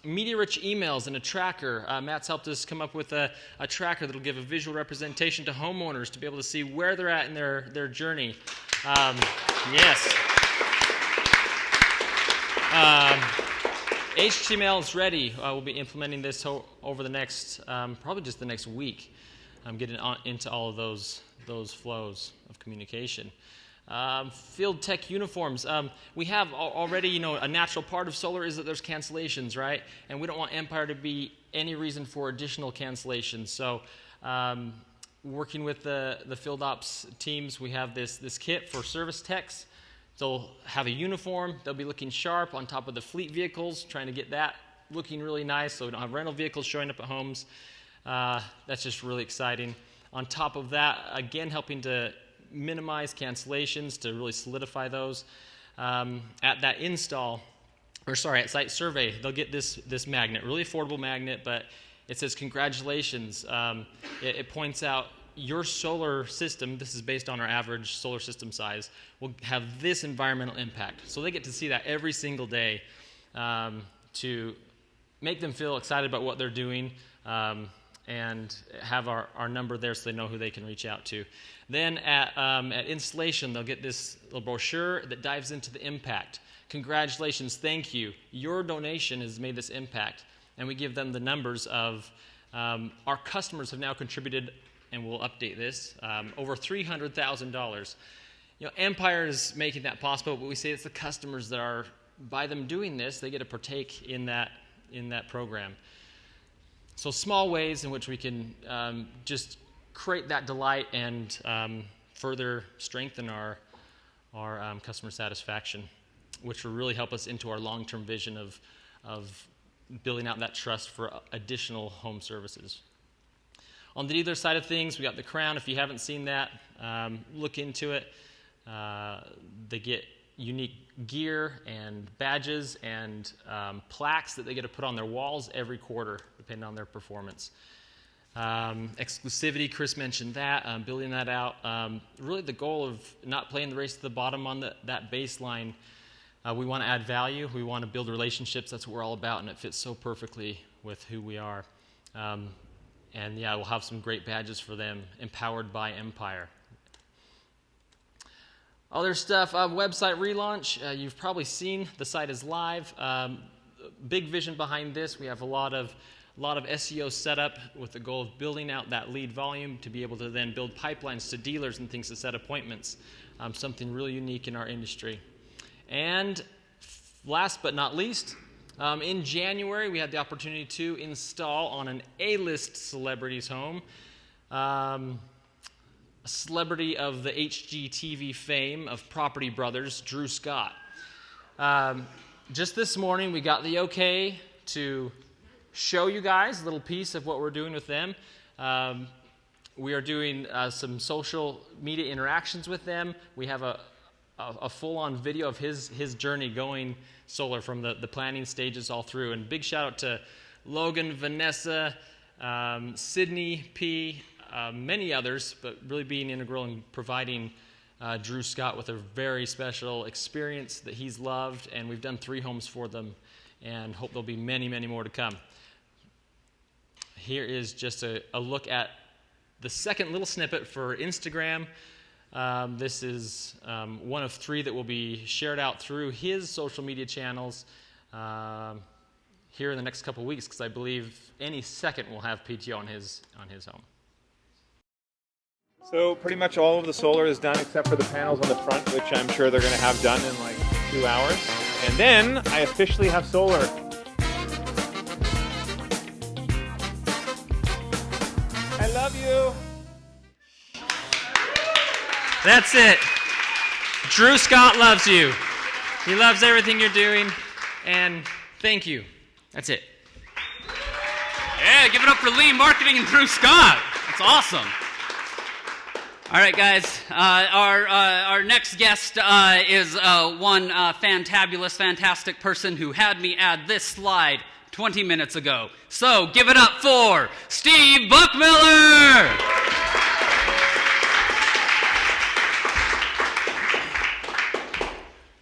media-rich emails and a tracker. Matt's helped us come up with a tracker that will give a visual representation to homeowners to be able to see where they're at in their journey. Yes. HTML is ready. We'll be implementing this over the next, probably just the next week. Getting into all of those flows of communication. Field tech uniforms. We have already, a natural part of solar is that there's cancellations, right? And we don't want Empire to be any reason for additional cancellations. So working with the field ops teams, we have this kit for service techs. They'll have a uniform. They'll be looking sharp on top of the fleet vehicles, trying to get that looking really nice so we don't have rental vehicles showing up at homes. That's just really exciting. On top of that, again, helping to minimize cancellations to really solidify those. At that install, at site survey, they'll get this magnet, really affordable magnet, but it says congratulations. It points out your solar system, this is based on our average solar system size, will have this environmental impact. So they get to see that every single day to make them feel excited about what they're doing and have our number there so they know who they can reach out to. Then at installation, they'll get this little brochure that dives into the impact. Congratulations, thank you. Your donation has made this impact. And we give them the numbers of Our customers have now contributed, and we'll update this, over $300,000. Empire is making that possible, but we say it's the customers that are, by them doing this, they get to partake in that program. So small ways in which we can just create that delight and further strengthen our customer satisfaction, which will really help us into our long-term vision of building out that trust for additional home services. On the dealer side of things, we got the Crown. If you haven't seen that, look into it. They get unique gear and badges and plaques that they get to put on their walls every quarter, depending on their performance. Exclusivity, Chris mentioned that, building that out. Really the goal of not playing the race to the bottom on that baseline. We want to add value. We want to build relationships. That's what we're all about, and it fits so perfectly with who we are. And yeah, we'll have some great badges for them, empowered by Empire. Other stuff, website relaunch. You've probably seen the site is live. Big vision behind this. We have a lot of SEO set up with the goal of building out that lead volume to be able to then build pipelines to dealers and things to set appointments. Something really unique in our industry. And last but not least, in January, we had the opportunity to install on an A-list celebrity's home, a celebrity of the HGTV fame of Property Brothers, Drew Scott. Just this morning, we got the okay to show you guys a little piece of what we're doing with them. We are doing some social media interactions with them. We have a full-on video of his journey going solar from the planning stages all through. And big shout out to Logan, Vanessa, Sydney P., many others, but really being integral in providing Drew Scott with a very special experience that he's loved. And we've done 3 homes for them and hope there'll be many, many more to come. Here is just a look at the second little snippet for Instagram. This is one of 3 that will be shared out through his social media channels here in the next couple weeks, because I believe any second we'll have PTO on his home. So pretty much all of the solar is done except for the panels on the front, which I'm sure they're going to have done in like 2 hours. And then I officially have solar. I love you. That's it. Drew Scott loves you. He loves everything you're doing, and thank you. That's it. Yeah, give it up for Lee Marketing and Drew Scott. That's awesome. All right, guys. Our next guest is one fantabulous, fantastic person who had me add this slide 20 minutes ago. So give it up for Steve Buckmiller.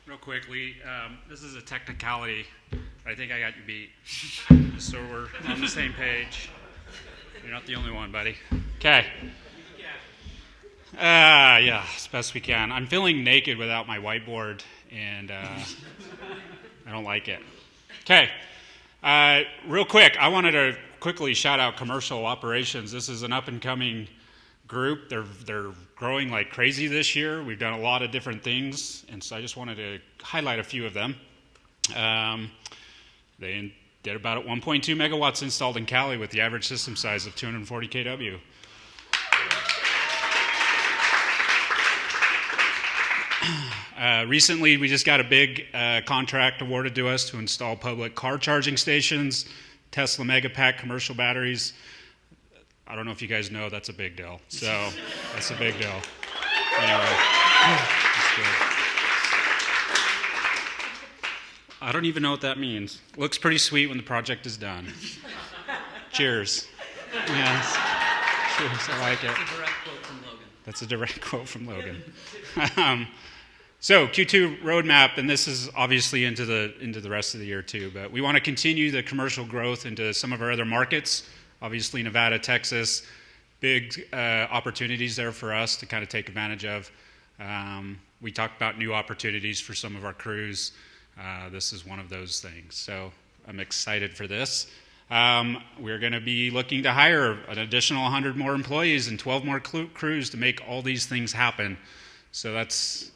Real quickly, this is a technicality. I think I got you beat. So we're on the same page. You're not the only one, buddy. Okay. Yeah, as best we can. I'm feeling naked without my whiteboard, and I don't like it. Okay. Real quick, I wanted to quickly shout out Commercial Operations. This is an up-and-coming group. They're growing like crazy this year. We've done a lot of different things, and so I just wanted to highlight a few of them. They did about 1.2 megawatts installed in Cali with the average system size of 240 kW. Recently, we just got a big contract awarded to us to install public car charging stations, Tesla Megapack commercial batteries. I don't know if you guys know, that's a big deal. So, that's a big deal. Anyway, that's good. I don't even know what that means. Looks pretty sweet when the project is done. Cheers. Yes. Cheers, I like it. That's a direct quote from Logan. So Q2 roadmap, and this is obviously into the rest of the year too, but we want to continue the commercial growth into some of our other markets. Obviously Nevada, Texas, big opportunities there for us to kind of take advantage of. We talked about new opportunities for some of our crews. This is one of those things. So I'm excited for this. We're going to be looking to hire an additional 100 more employees and 12 more crews to make all these things happen. So that's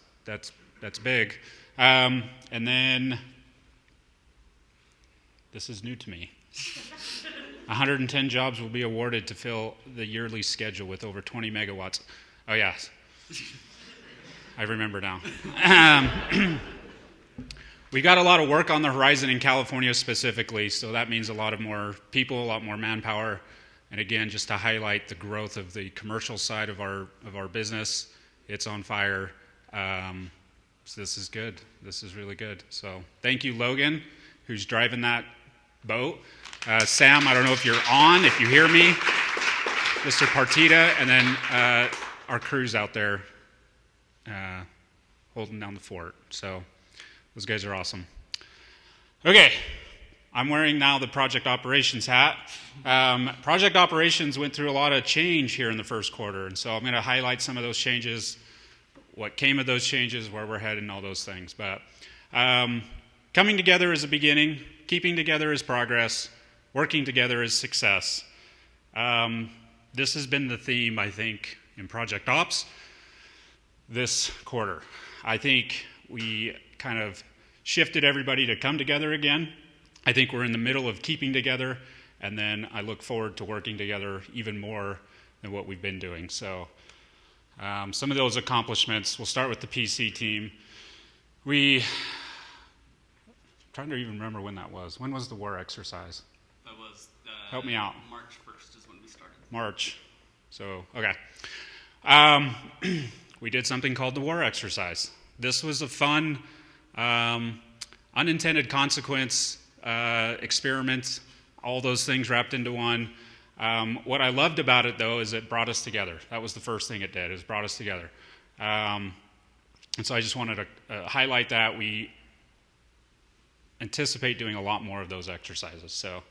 big. And then, this is new to me. 110 jobs will be awarded to fill the yearly schedule with over 20 megawatts. Oh, yes. I remember now. We got a lot of work on the horizon in California specifically, so that means a lot of more people, a lot more manpower. And again, just to highlight the growth of the commercial side of our business, it's on fire. So this is good. This is really good. So thank you, Logan, who's driving that boat. Sam, I don't know if you're on, if you hear me. Mr. Partita, and then our crews out there holding down the fort. So those guys are awesome. Okay, I'm wearing now the project operations hat. Project operations went through a lot of change here in the first quarter, and so I'm going to highlight some of those changes, what came of those changes, where we're headed, and all those things. But coming together is a beginning, keeping together is progress, working together is success. This has been the theme, I think, in Project Ops this quarter. I think we kind of shifted everybody to come together again. I think we're in the middle of keeping together, and then I look forward to working together even more than what we've been doing. So some of those accomplishments, we'll start with the PC team. I'm trying to even remember when that was. When was the war exercise? That was help me out. March 1st is when we started. March. So, okay. We did something called the war exercise. This was a fun, unintended consequence experiment, all those things wrapped into one. What I loved about it, though, is it brought us together. That was the first thing it did, is brought us together. And so I just wanted to highlight that. We anticipate doing a lot more of those exercises. So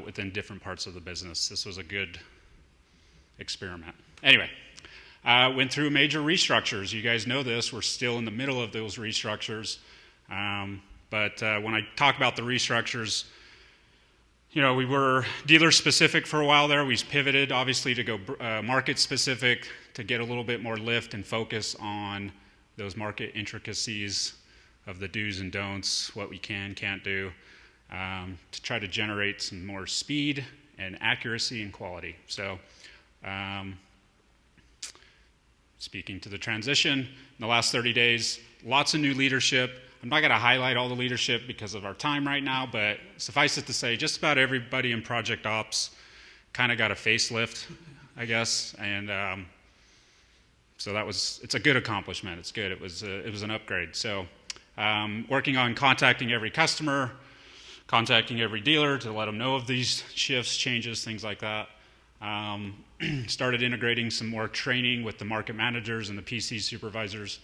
within different parts of the business, this was a good experiment. Anyway, went through major restructures. You guys know this. We're still in the middle of those restructures. But when I talk about the restructures, you know, we were dealer-specific for a while there. We pivoted, obviously, to go market-specific to get a little bit more lift and focus on those market intricacies of the do's and don'ts, what we can't do, to try to generate some more speed and accuracy and quality. So speaking to the transition, in the last 30 days, lots of new leadership. I'm not going to highlight all the leadership because of our time right now, but suffice it to say, just about everybody in Project Ops kind of got a facelift, I guess, and so it's a good accomplishment. It's good. It was an upgrade. So working on contacting every customer, contacting every dealer to let them know of these shifts, changes, things like that. Started integrating some more training with the market managers and the PC supervisors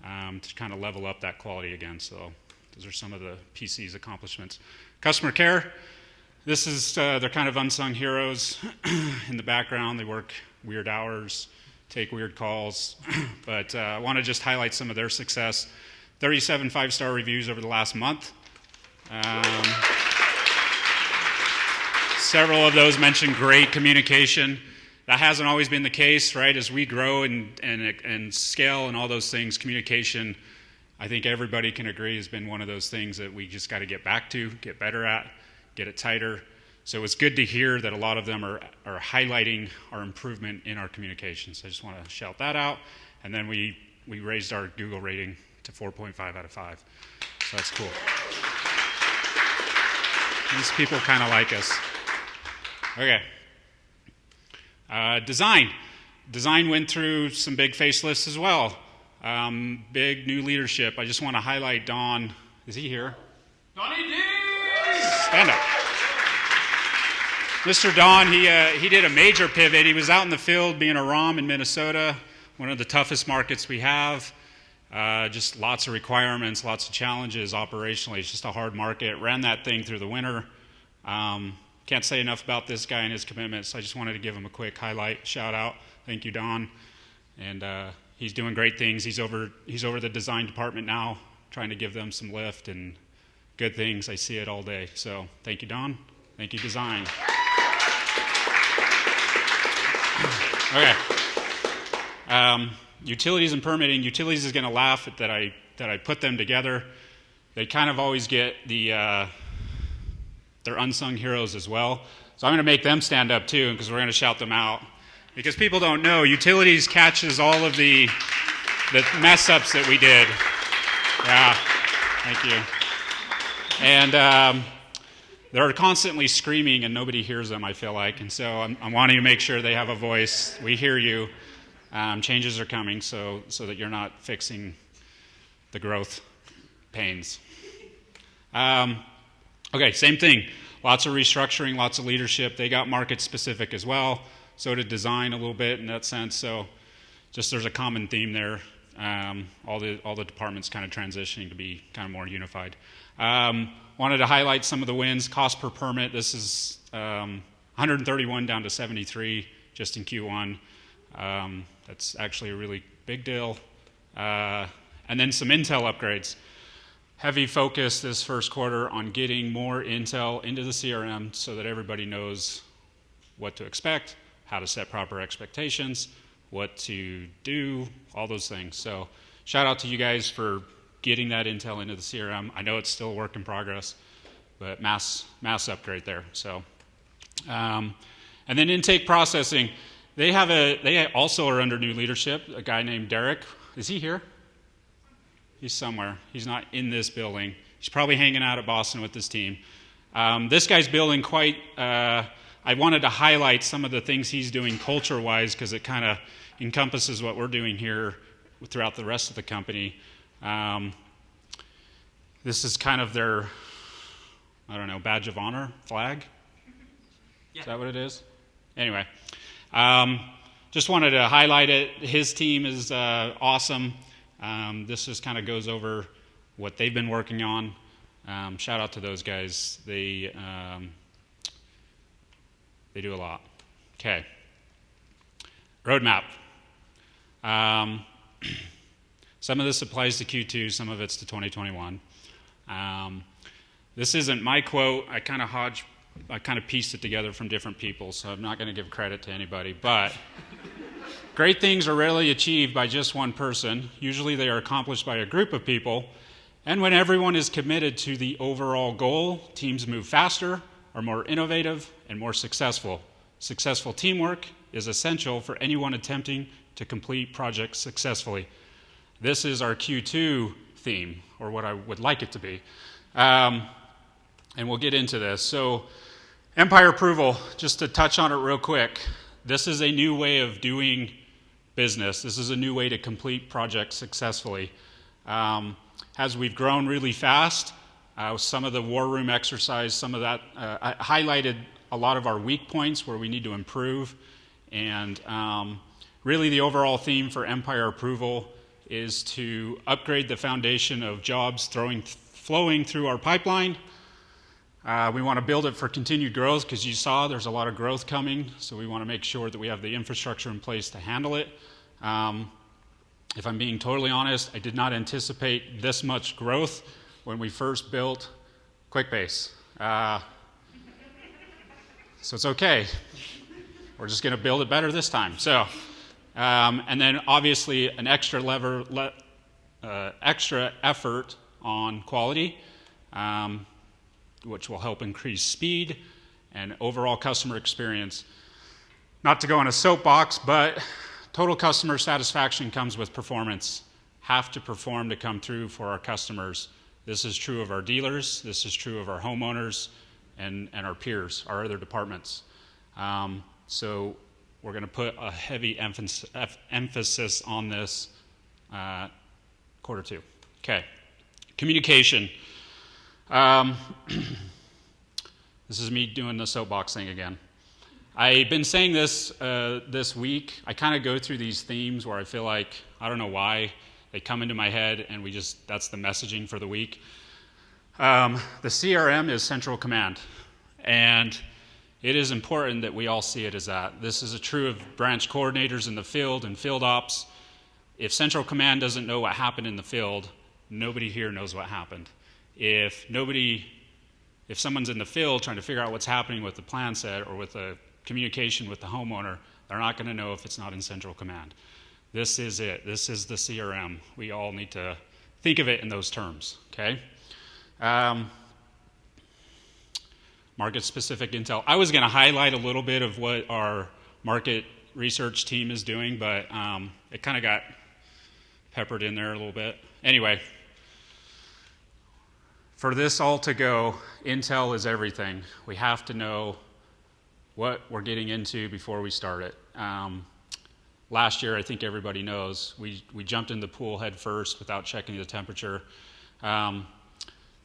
to kind of level up that quality again. So those are some of the PC's accomplishments. Customer care, this is, they're kind of unsung heroes in the background. They work weird hours, take weird calls, but I want to just highlight some of their success. 37 5-star reviews over the last month. Several of those mentioned great communication. That hasn't always been the case, right? As we grow and scale and all those things, communication, I think everybody can agree, has been one of those things that we just got to get back to, get better at, get it tighter. So it's good to hear that a lot of them are highlighting our improvement in our communications. So I just want to shout that out. And then we raised our Google rating to 4.5 out of 5. So that's cool. These people kind of like us. Okay. Design. Design went through some big facelifts as well. Big new leadership. I just want to highlight Don. Is he here? Donnie D! Stand up. Mr. Don, he did a major pivot. He was out in the field being a ROM in Minnesota, one of the toughest markets we have. Just lots of requirements, lots of challenges operationally. It's just a hard market. Ran that thing through the winter. Can't say enough about this guy and his commitments. I just wanted to give him a quick highlight, shout out. Thank you, Don. And he's doing great things. He's over the design department now, trying to give them some lift and good things. I see it all day. So thank you, Don. Thank you, design. Okay. Utilities and permitting. Utilities is going to laugh at that I put them together. They kind of always get they're unsung heroes as well. So I'm going to make them stand up too, because we're going to shout them out. Because people don't know, utilities catches all of the mess ups that we did. Yeah, thank you. And they're constantly screaming and nobody hears them, I feel like. And so I'm wanting to make sure they have a voice. We hear you. Changes are coming so that you're not fixing the growth pains. Okay, same thing. Lots of restructuring, lots of leadership. They got market specific as well. So did design a little bit in that sense. So just there's a common theme there. All the departments kind of transitioning to be kind of more unified. Wanted to highlight some of the wins. Cost per permit. This is 131 down to 73 just in Q1. That's actually a really big deal. And then some Intel upgrades. Heavy focus this first quarter on getting more Intel into the CRM so that everybody knows what to expect, how to set proper expectations, what to do, all those things. So shout out to you guys for getting that Intel into the CRM. I know it's still a work in progress, but mass upgrade there. So, and then intake processing. They also are under new leadership. A guy named Derek. Is he here? He's somewhere. He's not in this building. He's probably hanging out at Boston with his team. This guy's building quite. I wanted to highlight some of the things he's doing culture-wise because it kind of encompasses what we're doing here throughout the rest of the company. This is kind of their, I don't know, badge of honor, flag? Yeah. Is that what it is? Anyway, just wanted to highlight it. His team is awesome. This just kind of goes over what they've been working on. Shout out to those guys. They do a lot. Okay. Roadmap. Some of this applies to Q2, some of it's to 2021. This isn't my quote. I kind of pieced it together from different people, so I'm not going to give credit to anybody. But great things are rarely achieved by just one person. Usually they are accomplished by a group of people. And when everyone is committed to the overall goal, teams move faster, are more innovative, and more successful. Successful teamwork is essential for anyone attempting to complete projects successfully. This is our Q2 theme, or what I would like it to be. And we'll get into this. So, Empire approval, just to touch on it real quick. This is a new way of doing business. This is a new way to complete projects successfully. As we've grown really fast, some of the war room exercise, some of that highlighted a lot of our weak points where we need to improve. And really the overall theme for Empire approval is to upgrade the foundation of jobs flowing through our pipeline. We want to build it for continued growth because you saw there's a lot of growth coming, so we want to make sure that we have the infrastructure in place to handle it. If I'm being totally honest, I did not anticipate this much growth when we first built QuickBase. So it's okay. We're just going to build it better this time. So, and then obviously an extra extra effort on quality, which will help increase speed and overall customer experience. Not to go on a soapbox, but total customer satisfaction comes with performance. Have to perform to come through for our customers. This is true of our dealers, this is true of our homeowners, and our peers, our other departments. So we're going to put a heavy emphasis on this quarter two. Okay, communication. This is me doing the soapbox thing again. I've been saying this this week. I kind of go through these themes where I feel like, I don't know why, they come into my head and that's the messaging for the week. The CRM is central command, and it is important that we all see it as that. This is true of branch coordinators in the field and field ops. If central command doesn't know what happened in the field, nobody here knows what happened. If if someone's in the field trying to figure out what's happening with the plan set or with the communication with the homeowner, they're not going to know if it's not in central command. This is it. This is the CRM. We all need to think of it in those terms, okay? Market-specific intel. I was going to highlight a little bit of what our market research team is doing, but it kind of got peppered in there a little bit. Anyway, for this all to go, intel is everything. We have to know what we're getting into before we start it. Last year, I think everybody knows, we jumped in the pool head first without checking the temperature.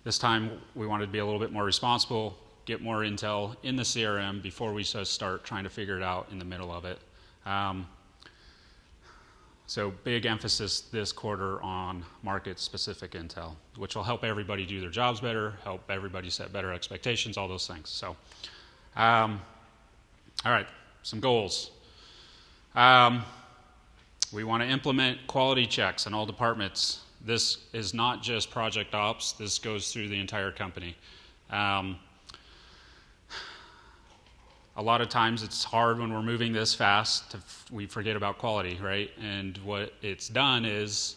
This time, we wanted to be a little bit more responsible, get more intel in the CRM before we start trying to figure it out in the middle of it. So big emphasis this quarter on market-specific intel, which will help everybody do their jobs better, help everybody set better expectations, all those things. So, all right, some goals. We want to implement quality checks in all departments. This is not just project ops. This goes through the entire company. A lot of times it's hard when we're moving this fast, we forget about quality, right? And what it's done is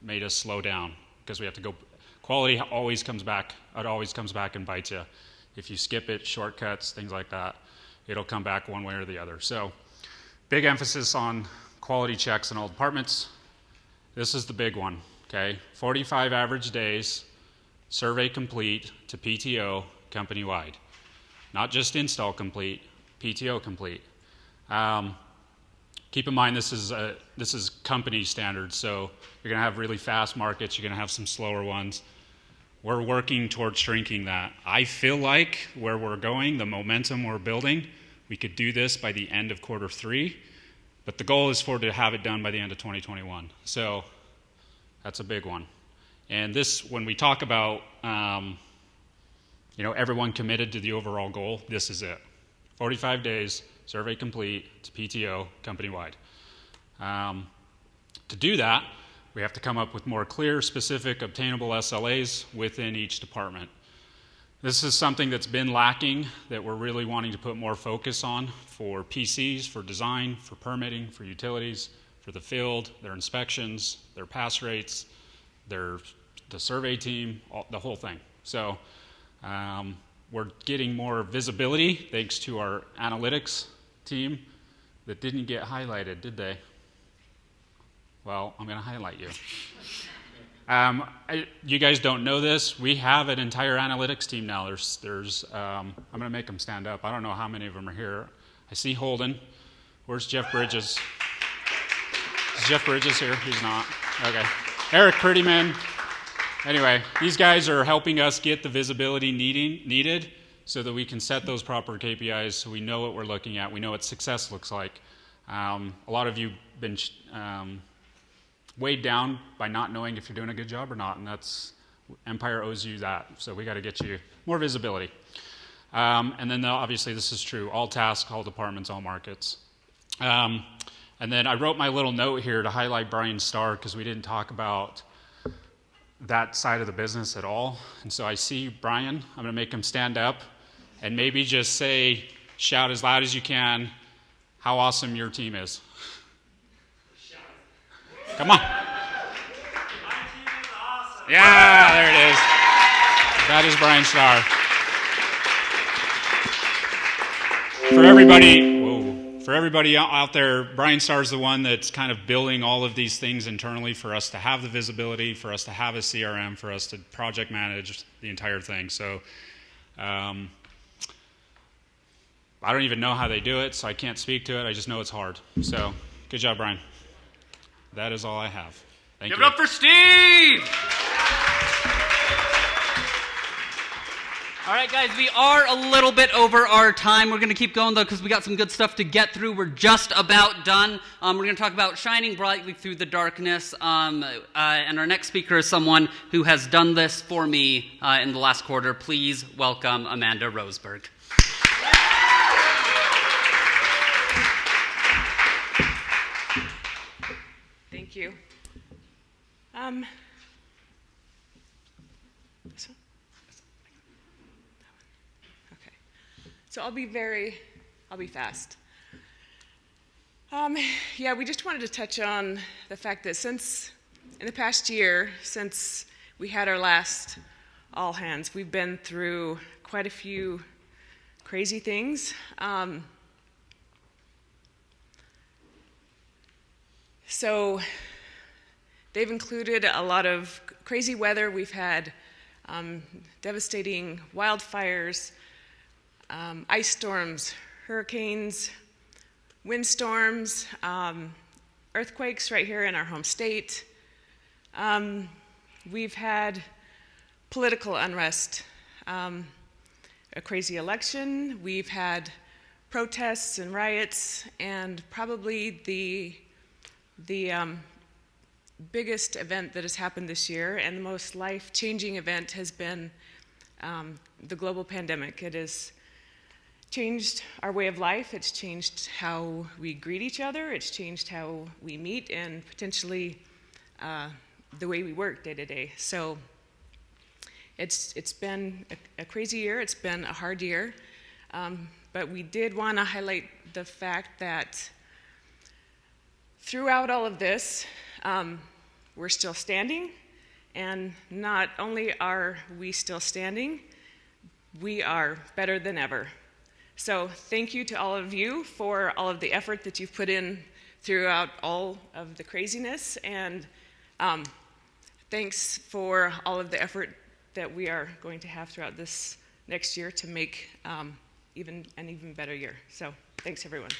made us slow down because we have to go. Quality always comes back. It always comes back and bites you. If you skip it, shortcuts, things like that, it'll come back one way or the other. So big emphasis on quality checks in all departments. This is the big one, okay? 45 average days, survey complete to PTO company-wide. Not just install complete, PTO complete. Keep in mind this is company standards, so you're going to have really fast markets, you're going to have some slower ones. We're working towards shrinking that. I feel like where we're going, the momentum we're building, we could do this by the end of quarter 3, but the goal is to have it done by the end of 2021. So that's a big one. And this, when we talk about everyone committed to the overall goal, this is it. 45 days, survey complete to PTO, company-wide. To do that, we have to come up with more clear, specific, obtainable SLAs within each department. This is something that's been lacking that we're really wanting to put more focus on for PCs, for design, for permitting, for utilities, for the field, their inspections, their pass rates, the survey team, the whole thing. So we're getting more visibility thanks to our analytics team that didn't get highlighted, did they? Well, I'm going to highlight you. You guys don't know this. We have an entire analytics team now. I'm going to make them stand up. I don't know how many of them are here. I see Holden. Where's Jeff Bridges? Is Jeff Bridges here? He's not. Okay. Eric Prettyman. Anyway, these guys are helping us get the visibility needed so that we can set those proper KPIs so we know what we're looking at. We know what success looks like. A lot of you have been weighed down by not knowing if you're doing a good job or not, and Empire owes you that. So we got to get you more visibility. And then obviously this is true, all tasks, all departments, all markets. And then I wrote my little note here to highlight Brian Starr because we didn't talk about that side of the business at all. And so I see Brian, I'm going to make him stand up and maybe just shout as loud as you can how awesome your team is. Come on. My team is awesome. Yeah, there it is. That is Brian Starr. For everybody out there, Brian Starr is the one that's kind of building all of these things internally for us to have the visibility, for us to have a CRM, for us to project manage the entire thing. So I don't even know how they do it, so I can't speak to it. I just know it's hard. So good job, Brian. That is all I have. Thank you. Give it up for Steve! All right, guys, we are a little bit over our time. We're going to keep going, though, because we got some good stuff to get through. We're just about done. We're going to talk about shining brightly through the darkness. And our next speaker is someone who has done this for me in the last quarter. Please welcome Amanda Roseberg. Thank you. This one? So I'll be fast. Yeah, we just wanted to touch on the fact that in the past year, since we had our last all hands, we've been through quite a few crazy things. So they've included a lot of crazy weather. We've had devastating wildfires, ice storms, hurricanes, windstorms, earthquakes right here in our home state. We've had political unrest, a crazy election. We've had protests and riots, and probably the biggest event that has happened this year and the most life-changing event has been the global pandemic. It has changed our way of life. It's changed how we greet each other. It's changed how we meet and potentially the way we work day to day. So it's been a crazy year. It's been a hard year. But we did want to highlight the fact that throughout all of this, we're still standing. And not only are we still standing, we are better than ever. So thank you to all of you for all of the effort that you've put in throughout all of the craziness. And thanks for all of the effort that we are going to have throughout this next year to make an even better year. So thanks, everyone.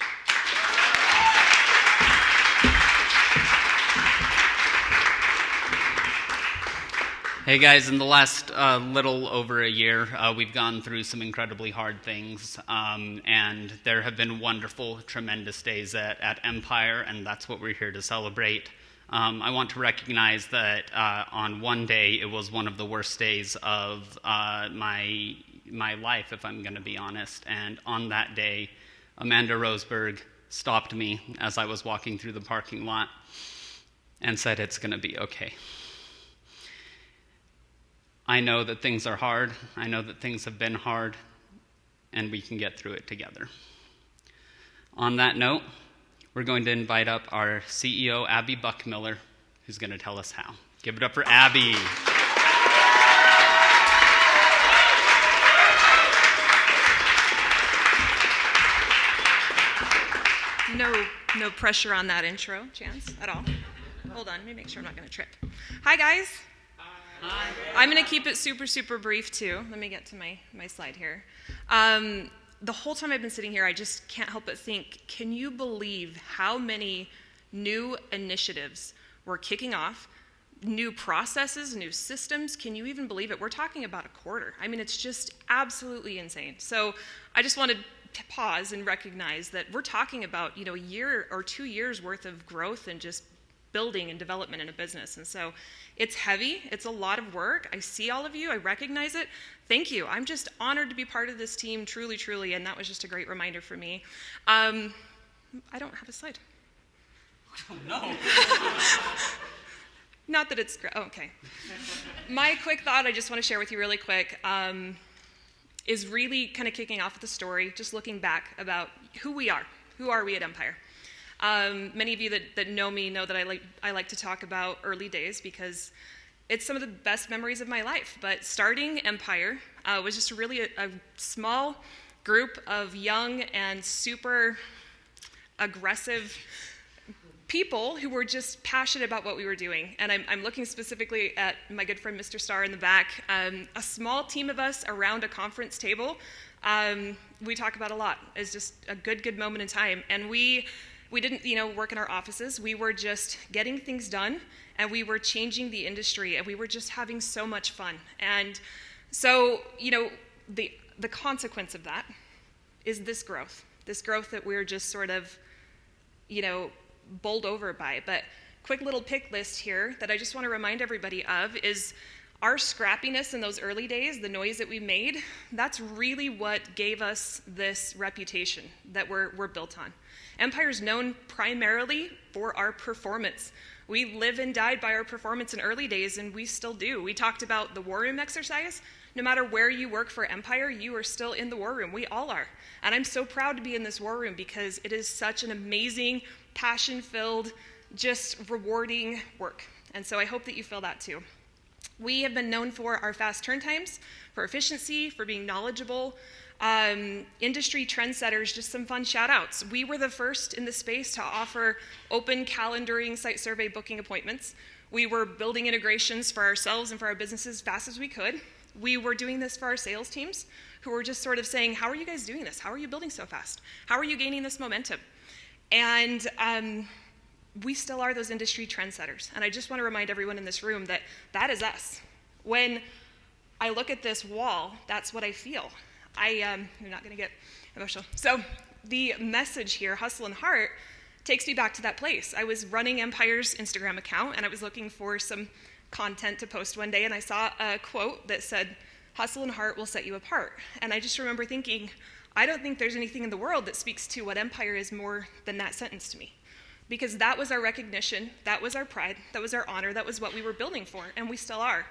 Hey guys, in the last little over a year, we've gone through some incredibly hard things, and there have been wonderful, tremendous days at Empire, and that's what we're here to celebrate. I want to recognize that on one day, it was one of the worst days of my life, if I'm going to be honest, and on that day, Amanda Roseberg stopped me as I was walking through the parking lot and said, "It's going to be okay." I know that things are hard. I know that things have been hard, and we can get through it together. On that note, we're going to invite up our CEO, Abby Buckmiller, who's going to tell us how. Give it up for Abby. No pressure on that intro, Chance, at all. Hold on, let me make sure I'm not going to trip. Hi, guys. Hi. I'm going to keep it super, super brief, too. Let me get to my slide here. The whole time I've been sitting here, I just can't help but think, can you believe how many new initiatives we're kicking off, new processes, new systems? Can you even believe it? We're talking about a quarter. I mean, it's just absolutely insane. So I just wanted to pause and recognize that we're talking about, a year or 2 years worth of growth and just building and development in a business. And so it's heavy. It's a lot of work. I see all of you. I recognize it. Thank you. I'm just honored to be part of this team, truly, truly. And that was just a great reminder for me. I don't have a slide. Oh, no. Not that it's great. Oh, okay. My quick thought I just want to share with you really quick is really kind of kicking off with the story, just looking back about who we are. Who are we at Empire? Many of you that know me know that I like to talk about early days because it's some of the best memories of my life. But starting Empire was just really a small group of young and super aggressive people who were just passionate about what we were doing. And I'm looking specifically at my good friend Mr. Starr in the back. A small team of us around a conference table. We talk about a lot. It's just a good moment in time. And we didn't, work in our offices. We were just getting things done, and we were changing the industry, and we were just having so much fun. And so, the consequence of that is this growth that we're just sort of, bowled over by. But quick little pick list here that I just want to remind everybody of is our scrappiness in those early days, the noise that we made, that's really what gave us this reputation that we're built on. Empire's known primarily for our performance. We live and died by our performance in early days, and we still do. We talked about the war room exercise. No matter where you work for Empire, you are still in the war room. We all are. And I'm so proud to be in this war room because it is such an amazing, passion-filled, just rewarding work. And so I hope that you feel that too. We have been known for our fast turn times, for efficiency, for being knowledgeable. Industry trendsetters, just some fun shout outs. We were the first in the space to offer open calendaring site survey booking appointments. We were building integrations for ourselves and for our businesses as fast as we could. We were doing this for our sales teams who were just sort of saying, how are you guys doing this? How are you building so fast? How are you gaining this momentum? And we still are those industry trendsetters. And I just want to remind everyone in this room that that is us. When I look at this wall, that's what I feel. I'm not going to get emotional. So the message here, Hustle and Heart, takes me back to that place. I was running Empire's Instagram account, and I was looking for some content to post one day, and I saw a quote that said, "Hustle and heart will set you apart." And I just remember thinking, I don't think there's anything in the world that speaks to what Empire is more than that sentence to me. Because that was our recognition, that was our pride, that was our honor, that was what we were building for, and we still are.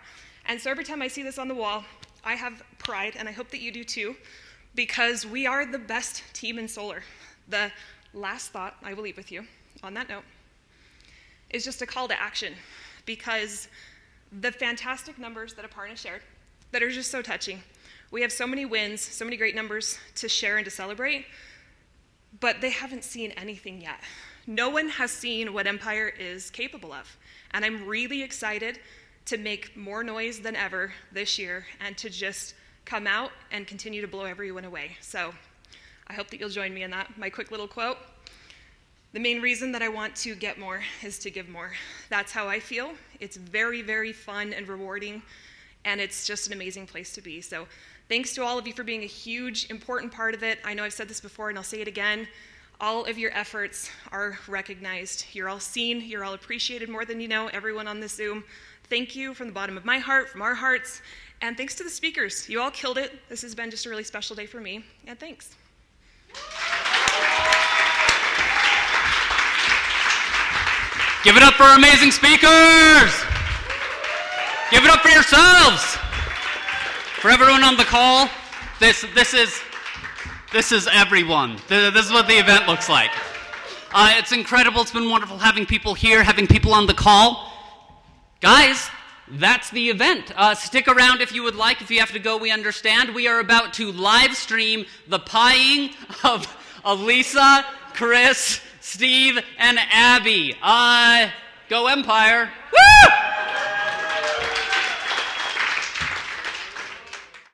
And so every time I see this on the wall, I have pride, and I hope that you do too, because we are the best team in solar. The last thought I will leave with you on that note is just a call to action, because the fantastic numbers that Aparna shared that are just so touching. We have so many wins, so many great numbers to share and to celebrate, but they haven't seen anything yet. No one has seen what Empire is capable of, and I'm really excited to make more noise than ever this year and to just come out and continue to blow everyone away. So I hope that you'll join me in that. My quick little quote: the main reason that I want to get more is to give more. That's how I feel. It's very, very fun and rewarding, and it's just an amazing place to be. So thanks to all of you for being a huge, important part of it. I know I've said this before, and I'll say it again. All of your efforts are recognized. You're all seen. You're all appreciated more than you know, everyone on this Zoom. Thank you from the bottom of my heart, from our hearts, and thanks to the speakers. You all killed it. This has been just a really special day for me, and thanks. Give it up for our amazing speakers! Give it up for yourselves! For everyone on the call, this is everyone. This is what the event looks like. It's incredible. It's been wonderful having people here, having people on the call. Guys, that's the event. Stick around if you would like. If you have to go, we understand. We are about to live stream the pieing of Lisa, Chris, Steve, and Abby. Go Empire. Woo!